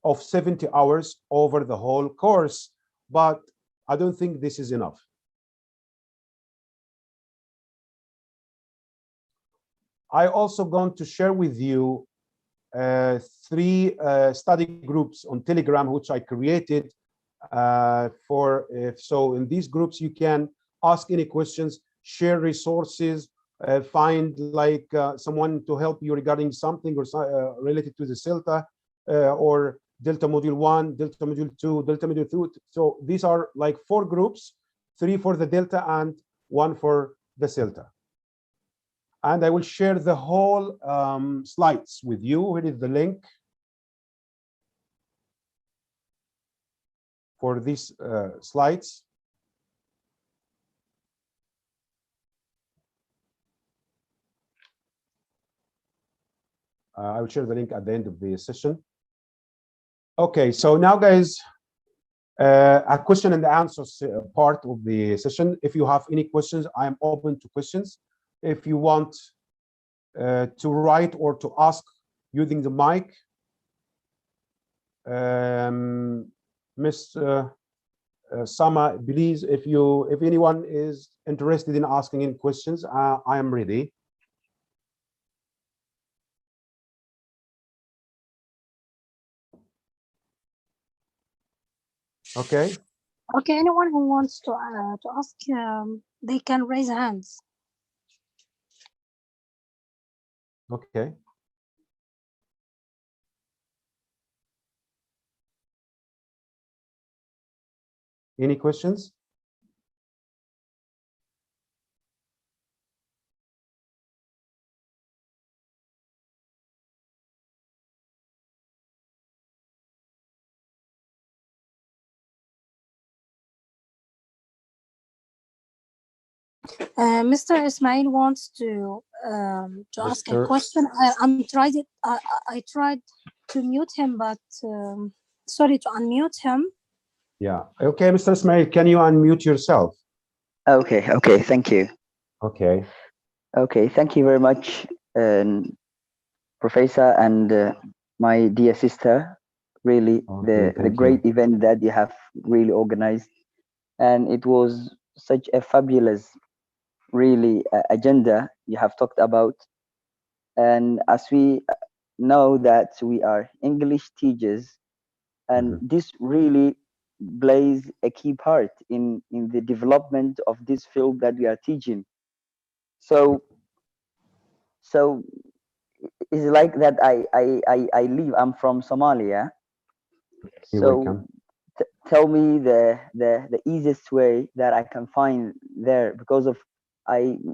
of 70 hours over the whole course, but I don't think this is enough. I also going to share with you 3 study groups on Telegram, which I created so in these groups you can ask any questions, share resources, find like someone to help you regarding something or related to the CELTA or Delta Module 1, Delta Module 2, Delta Module 2. So these are like 4 groups, 3 for the Delta and 1 for the CELTA. And I will share the whole slides with you. Here is the link for these slides. I will share the link at the end of the session. Okay, so now guys, a question and answers part of the session. If you have any questions, I am open to questions. If you want to write or to ask using the mic, Miss Sama, please, if anyone is interested in asking any questions, I am ready. Okay. Okay, anyone who wants to ask, they can raise hands. Okay. Any questions? Mr. Ismail wants to ask a question. I tried to mute him, but sorry, to unmute him. Yeah. Okay, Mr. Ismail, can you unmute yourself? Okay, thank you. Okay. Okay, thank you very much, Professor and my dear sister. Really, Okay, the great event that you have really organized, and it was such a fabulous, really agenda you have talked about. And as we know that we are English teachers, and this really plays a key part in the development of this field that we are teaching. So it's like that I live, I'm from Somalia. So tell me the easiest way that I can find there, because of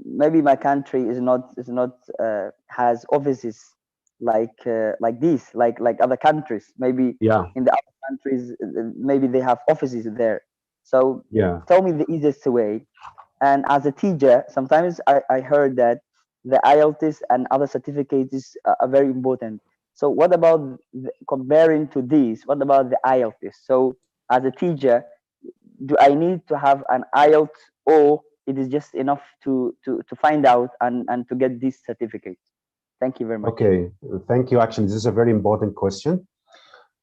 maybe my country is not has offices like this, like other countries. Maybe in the other countries maybe they have offices there. So tell me the easiest way. And as a teacher, sometimes I heard that the IELTS and other certificates are very important. So what about comparing to this? What about the IELTS? So as a teacher, do I need to have an IELTS, or it is just enough to find out and to get this certificate? Thank you very much. Okay, thank you. Actually, this is a very important question.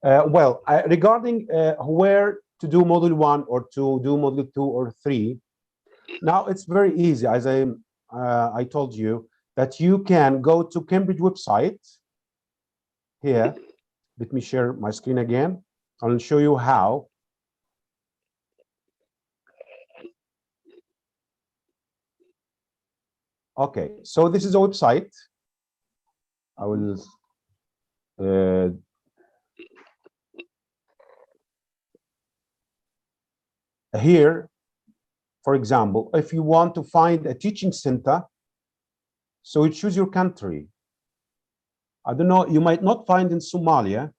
Regarding where to do module 1 or to do module 2 or 3, Now it's very easy, as I told you, that you can go to Cambridge website here. Let me share my screen again. I'll show you how. Okay, so this is a website. I will here, for example, if you want to find a teaching center, so you choose your country. I don't know, you might not find in Somalia.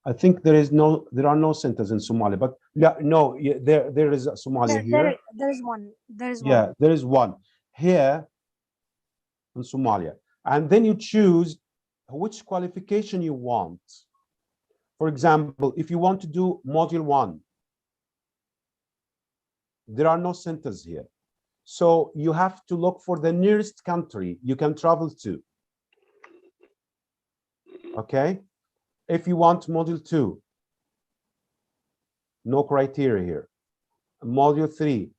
I think there are no centers in Somalia, but yeah, no, there is a Somalia here. There is one. Yeah, there is one here in Somalia. And then you choose which qualification you want. For example, if you want to do module 1, there are no centers here. So you have to look for the nearest country you can travel to. Okay? If you want module 2, no criteria here. Module 3,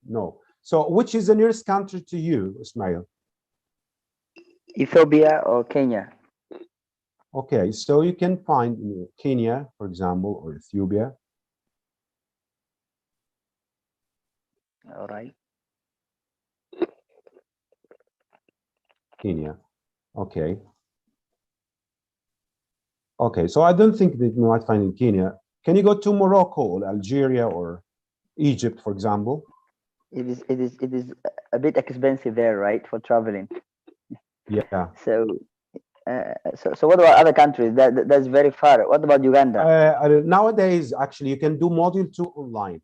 no. So which is the nearest country to you, Ismail? Ethiopia or Kenya? Okay, so you can find Kenya, for example, or Ethiopia. All right. Kenya. Okay. Okay, so I don't think that you might find in Kenya. Can you go to Morocco or Algeria or Egypt, for example? It is a bit expensive there, right, for traveling. Yeah. So what about other countries? That's very far. What about Uganda? Nowadays, actually, you can do module 2 online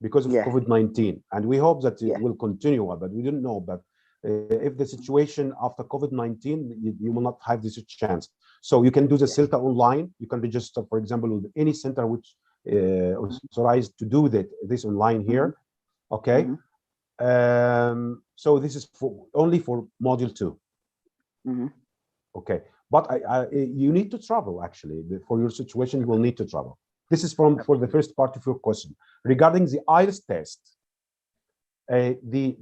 because of COVID-19, and we hope that it will continue, but we don't know. But if the situation after COVID-19, you will not have this chance. So you can do the CELTA online. You can register, for example, with any center which authorized to do this online here. Okay. So this is only for module 2. Okay, but you need to travel, actually. For your situation, you will need to travel. This is for the first part of your question. Regarding the IELTS test, the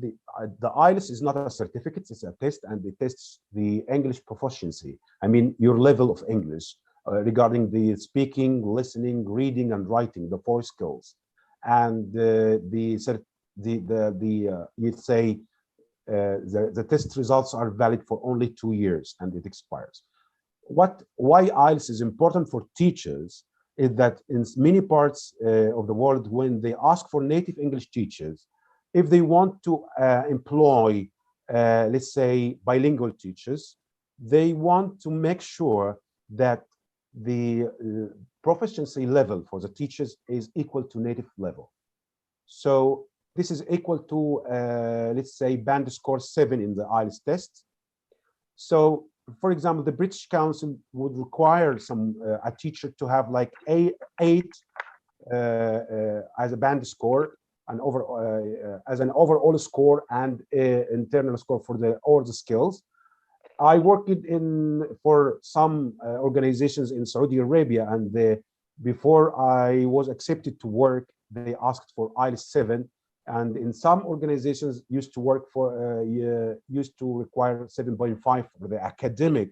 IELTS is not a certificate, it's a test, and it tests the English proficiency. I mean, your level of English regarding the speaking, listening, reading, and writing, the 4 skills. And you'd say the test results are valid for only 2 years and it expires. Why IELTS is important for teachers is that in many parts of the world, when they ask for native English teachers, if they want to employ, let's say, bilingual teachers, they want to make sure that the proficiency level for the teachers is equal to native level. So this is equal to, let's say, band score 7 in the IELTS test. So, for example, the British Council would require a teacher to have like 8 as a band score, and as an overall score and internal score for all the skills. I worked for some organizations in Saudi Arabia, and before I was accepted to work, they asked for IELTS 7. And in some organizations used to require 7.5 for the academic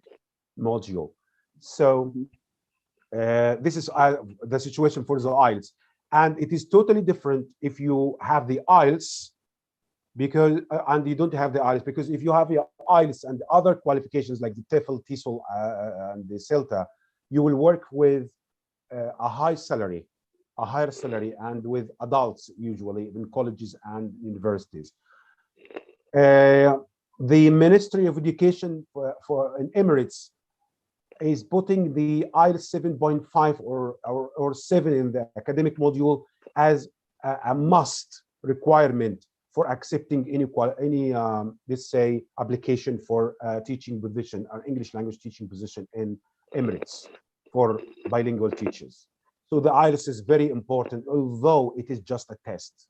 module. So this is the situation for the IELTS, and it is totally different if you have the IELTS and you don't have the IELTS, because if you have the IELTS and other qualifications like the TEFL, TESOL, and the CELTA, you will work with a higher salary, and with adults usually in colleges and universities. The Ministry of Education in Emirates is putting the IELTS 7.5 or 7 in the academic module as a must requirement for accepting any let's say application for teaching position or English language teaching position in Emirates for bilingual teachers. So the IELTS is very important, although it is just a test.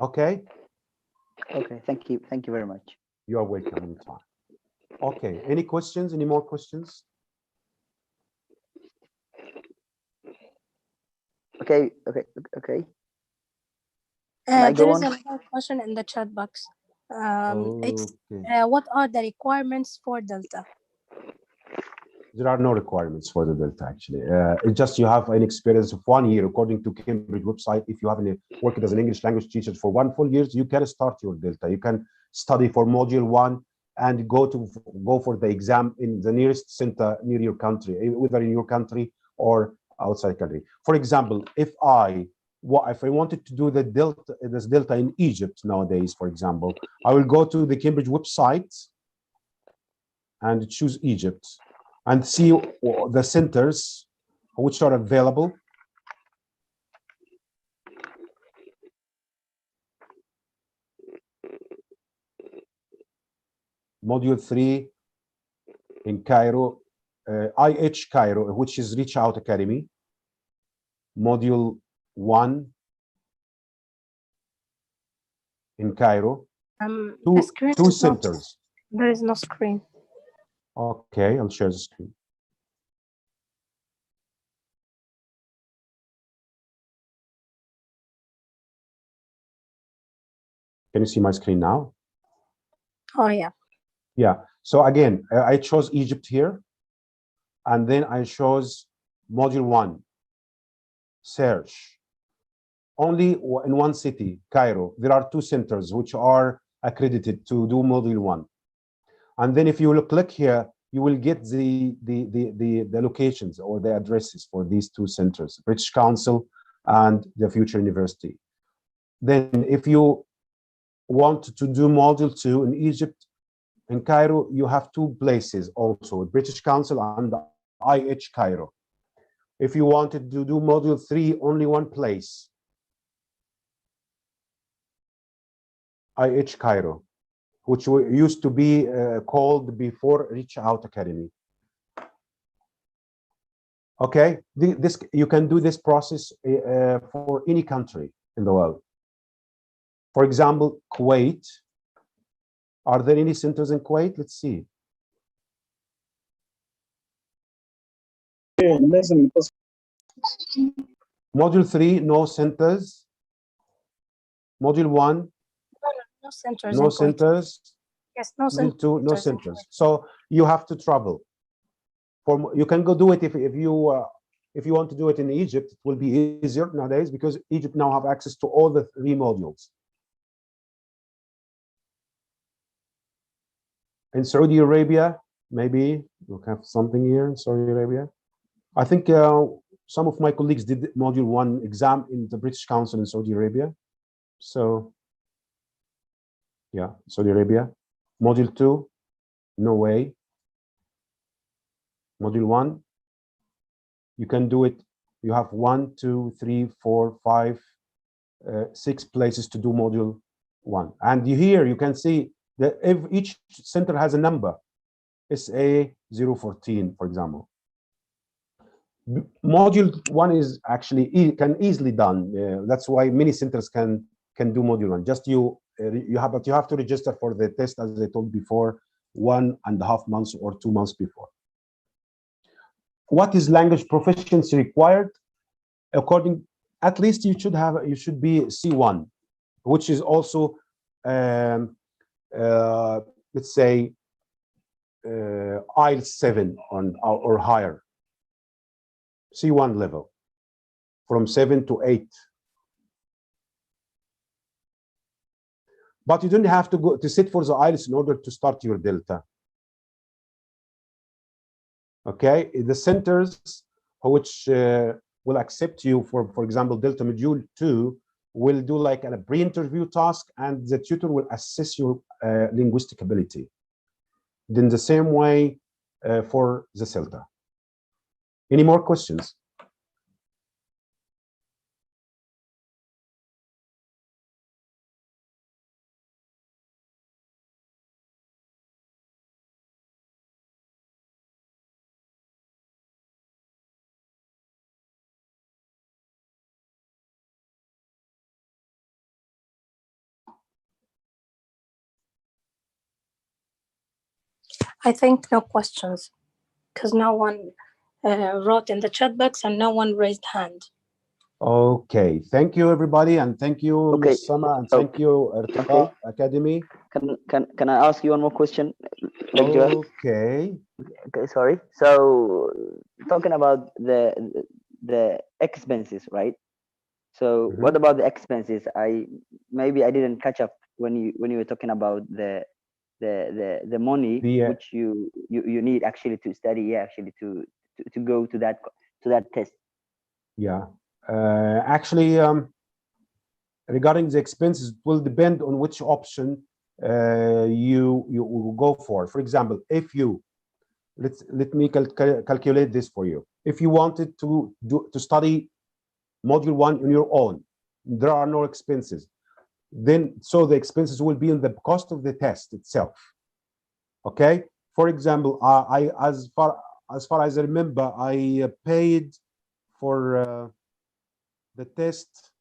Okay? Okay, thank you. Thank you very much. You are welcome anytime. Okay, any questions? Any more questions? Okay. Can I There go is on? another question in the chat box. It's Okay. what are the requirements for Delta? There are no requirements for the Delta, actually. It's just you have an experience of 1 year, according to Cambridge website. If you have worked as an English language teacher for 1 full year, you can start your Delta. You can study for module 1 and go for the exam in the nearest center near your country, whether in your country or outside country. For example, if I wanted to do this Delta in Egypt nowadays, for example, I will go to the Cambridge website and choose Egypt and see the centers which are available. Module 3 in Cairo, IH Cairo, which is Reach Out Academy. Module 1 in Cairo. Two centers. There is no screen. Okay, I'll share the screen. Can you see my screen now? Oh, yeah. Yeah. So again, I chose Egypt here, and then I chose module 1, search. Only in one city, Cairo, there are 2 centers which are accredited to do module 1. And then if you will click here, you will get the locations or the addresses for these 2 centers, British Council and the Future University. Then if you want to do module 2 in Egypt, in Cairo, you have 2 places also, British Council and IH Cairo. If you wanted to do module 3, only 1 place, IH Cairo, which used to be called before Reach Out Academy. Okay, you can do this process for any country in the world. For example, Kuwait. Are there any centers in Kuwait? Let's see. Module 3, no centers. Module 1, No centers. no centers. Yes, no Module 2, no centers. centers. So you have to travel. You can go do it if you want to do it in Egypt. It will be easier nowadays because Egypt now have access to all the 3 modules. In Saudi Arabia, maybe we'll have something here in Saudi Arabia. I think some of my colleagues did module 1 exam in the British Council in Saudi Arabia. So yeah, Saudi Arabia. Module 2, no way. Module 1, you can do it. You have 1, 2, 3, 4, 5, 6 places to do module 1. And here you can see that each center has a number. SA014, for example. Module 1 is actually can easily done. That's why many centers can do module 1. Just you have to register for the test, as I told before, 1.5 months or 2 months before. What is language proficiency required? At least you should be C1, which is also let's say IELTS 7 or higher. C1 level, from 7 to 8. But you don't have to go to sit for the IELTS in order to start your Delta. Okay, the centers which will accept you for example, Delta Module 2 will do like a pre-interview task, and the tutor will assess your linguistic ability. Then the same way for the CELTA. Any more questions? I think no questions, because no one wrote in the chat box and no one raised hand. Okay, thank you everybody, and thank you Okay. Ms. Sama, and thank you Irtiqa Academy. Can I ask you one more question? Okay. Okay, sorry. So talking about the expenses, right? So what about the expenses? Maybe I didn't catch up when you were talking about the money which you need actually to study, yeah, actually to go to that test. Yeah, actually, regarding the expenses, it will depend on which option you will go for. For example, if you let me calculate this for you. If you wanted to study module 1 on your own, there are no expenses. Then so the expenses will be in the cost of the test itself. Okay. For example, I as far as I remember, I paid for the test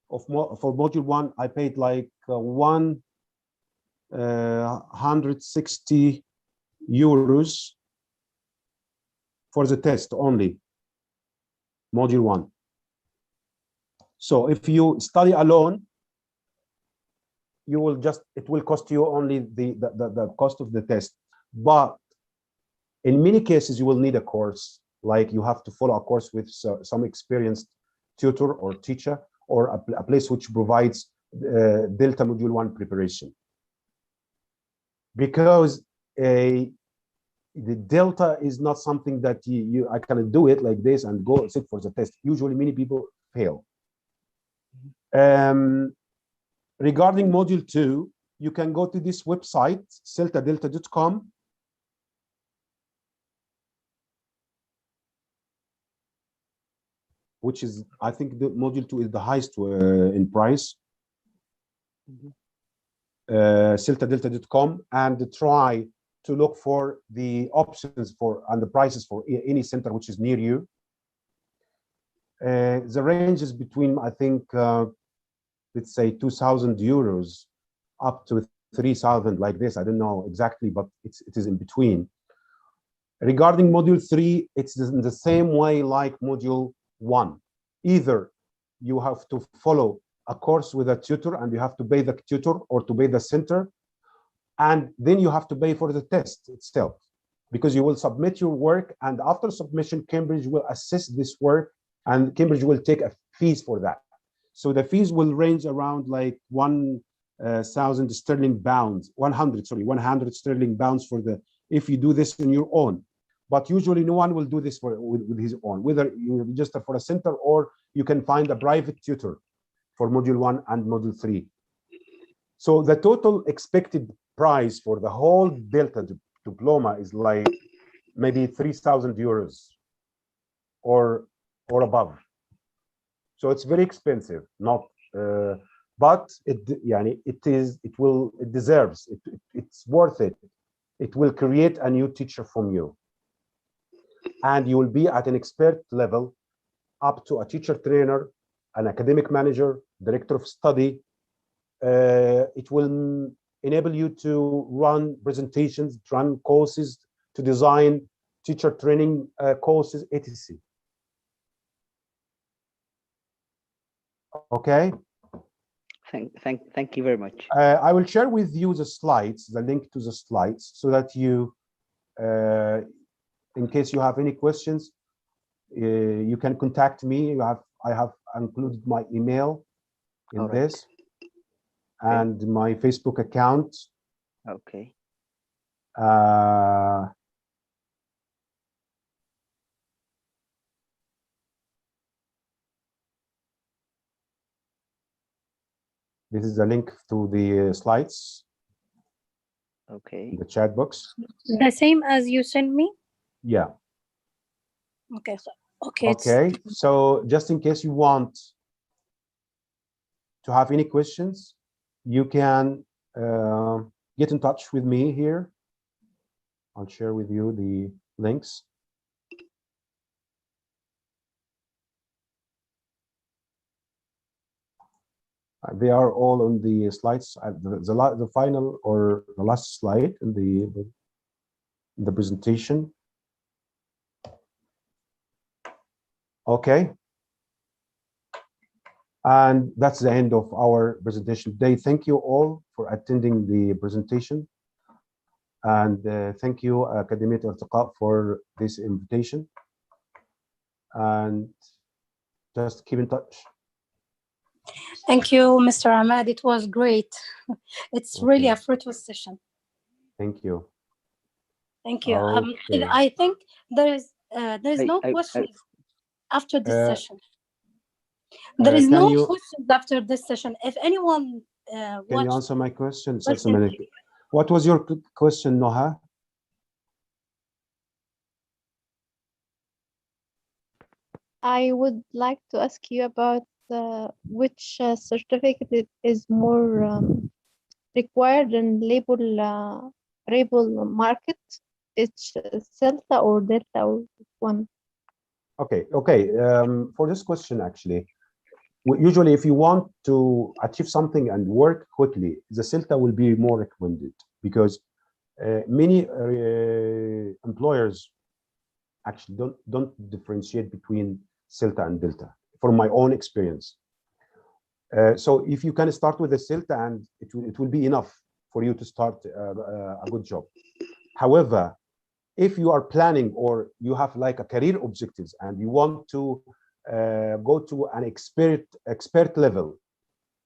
of for module 1. I paid like 160 euros for the test only, module 1. So if you study alone, you will it will cost you only the cost of the test. But in many cases, you will need a course, like you have to follow a course with some experienced tutor or teacher, or a place which provides Delta Module 1 preparation. Because the Delta is not something that I can do it like this and go sit for the test. Usually, many people fail. Regarding Module 2, you can go to this website, celtadelta.com. Which is, I think the module 2 is the highest in price. Celtadelta.com, and try to look for the options and the prices for any center which is near you. The range is between, I think, let's say 2,000 euros up to 3,000, like this. I don't know exactly, but it is in between. Regarding module 3, it's in the same way like module 1. Either you have to follow a course with a tutor and you have to pay the tutor or to pay the center, and then you have to pay for the test itself, because you will submit your work, and after submission, Cambridge will assess this work and Cambridge will take a fees for that. So the fees will range around like 1,000 sterling pounds, 100 sterling pounds for if you do this on your own. But usually no one will do this with his own, whether you register for a center or you can find a private tutor for module 1 and module 3. So the total expected price for the whole Delta diploma is like maybe 3,000 euros or above. So it's very expensive, but it deserves it. It's worth it. It will create a new teacher from you, and you will be at an expert level, up to a teacher trainer, an academic manager, director of study. It will enable you to run presentations, run courses, to design teacher training courses, etc. Okay. Thank you very much. I will share with you the slides, the link to the slides, so that you, in case you have any questions, you can contact me. I have included my email in this, and my Facebook account. Okay. This is a link to the slides. Okay. In the chat box. The same as you sent me? Yeah. Okay. So, okay. Okay. So just in case you want to have any questions, you can get in touch with me here. I'll share with you the links. They are all on the slides. The final or the last slide in the presentation. Okay. And that's the end of our presentation today. Thank you all for attending the presentation. And thank you, Academia Irtiqa, for this invitation. And just keep in touch. Thank you, Mr. Ahmad. It was great. It's really a fruitful session. Thank you. Thank you. Okay. I think there is no questions after this session. There is no questions after this session. If anyone can you answer my question? Just a minute. What was your question, Noha? I would like to ask you about which certificate is more required in label market. It's CELTA or Delta or one? Okay. For this question, actually, usually if you want to achieve something and work quickly, the CELTA will be more recommended because many employers actually don't differentiate between CELTA and Delta, from my own experience. So if you can start with the CELTA, and it will be enough for you to start a good job. However, if you are planning or you have like a career objectives and you want to go to an expert level,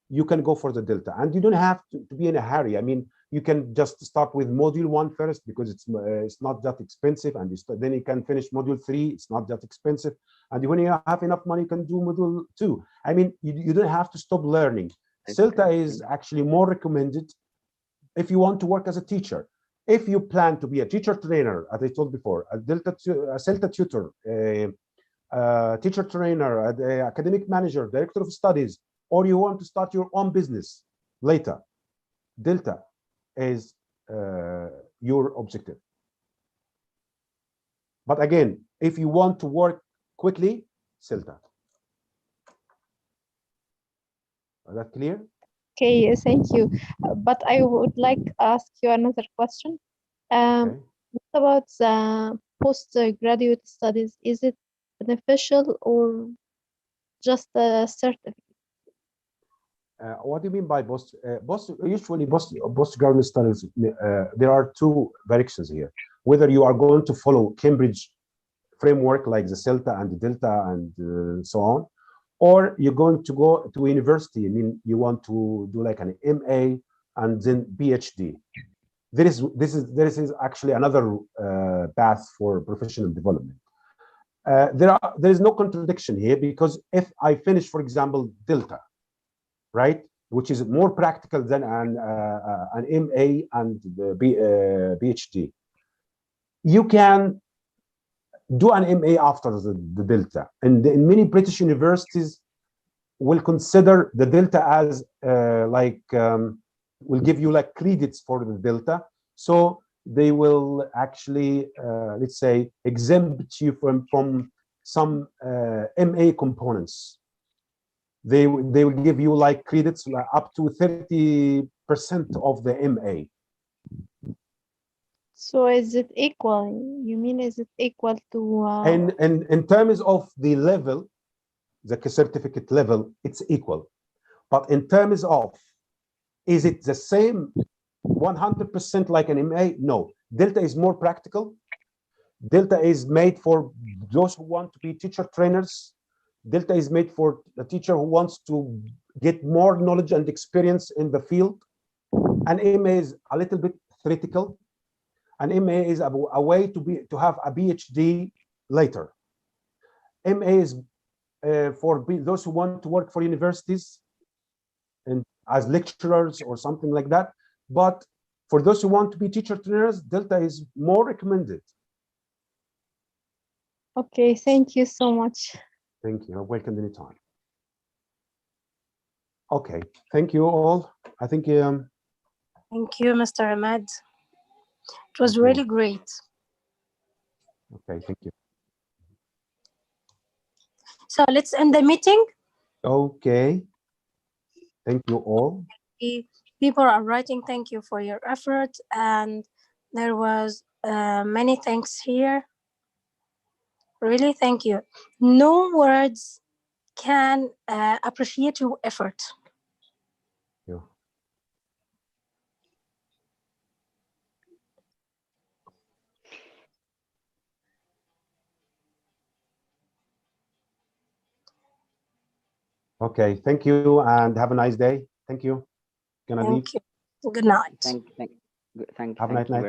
you can go for the Delta, and you don't have to be in a hurry. I mean, you can just start with module 1 first because it's not that expensive, and then you can finish module 3. It's not that expensive, and when you have enough money, you can do module 2. I mean, you don't have to stop learning. CELTA is actually more recommended if you want to work as a teacher. If you plan to be a teacher trainer, as I told before, a CELTA tutor, teacher trainer, academic manager, director of studies, or you want to start your own business later, Delta is your objective. But again, if you want to work quickly, CELTA. Is that clear? Okay, thank you. But I would like to ask you another question. What about the postgraduate studies? Is it beneficial or just a certificate? What do you mean by postgraduate studies? There are two directions here. Whether you are going to follow Cambridge framework like the CELTA and the Delta and so on, or you're going to go to university. I mean, you want to do like an MA and then PhD. There is actually another path for professional development. There is no contradiction here, because if I finish, for example, Delta, right, which is more practical than an MA and the PhD, you can do an MA after the Delta, and in many British universities will consider the Delta as will give you like credits for the Delta, so they will actually let's say exempt you from some MA components. They will give you like credits up to 30% of the MA. So is it equal? You mean, is it equal to? And in terms of the level, the certificate level, it's equal. But in terms of, is it the same 100% like an MA? No. Delta is more practical. Delta is made for those who want to be teacher trainers. Delta is made for the teacher who wants to get more knowledge and experience in the field. And MA is a little bit theoretical. And MA is a way to have a PhD later. MA is for those who want to work for universities and as lecturers or something like that. But for those who want to be teacher trainers, Delta is more recommended. Okay, thank you so much. Thank you. Welcome anytime. Okay, thank you all. I think. Thank you, Mr. Ahmed. It was really great. Okay, thank you. So let's end the meeting. Okay. Thank you all. People are writing thank you for your effort, and there was many thanks here. Really, thank you. No words can appreciate your effort. Yeah. Okay, thank you and have a nice day. Thank you. Gonna leave. Thank you. Good night. Thank Have a nice you night. very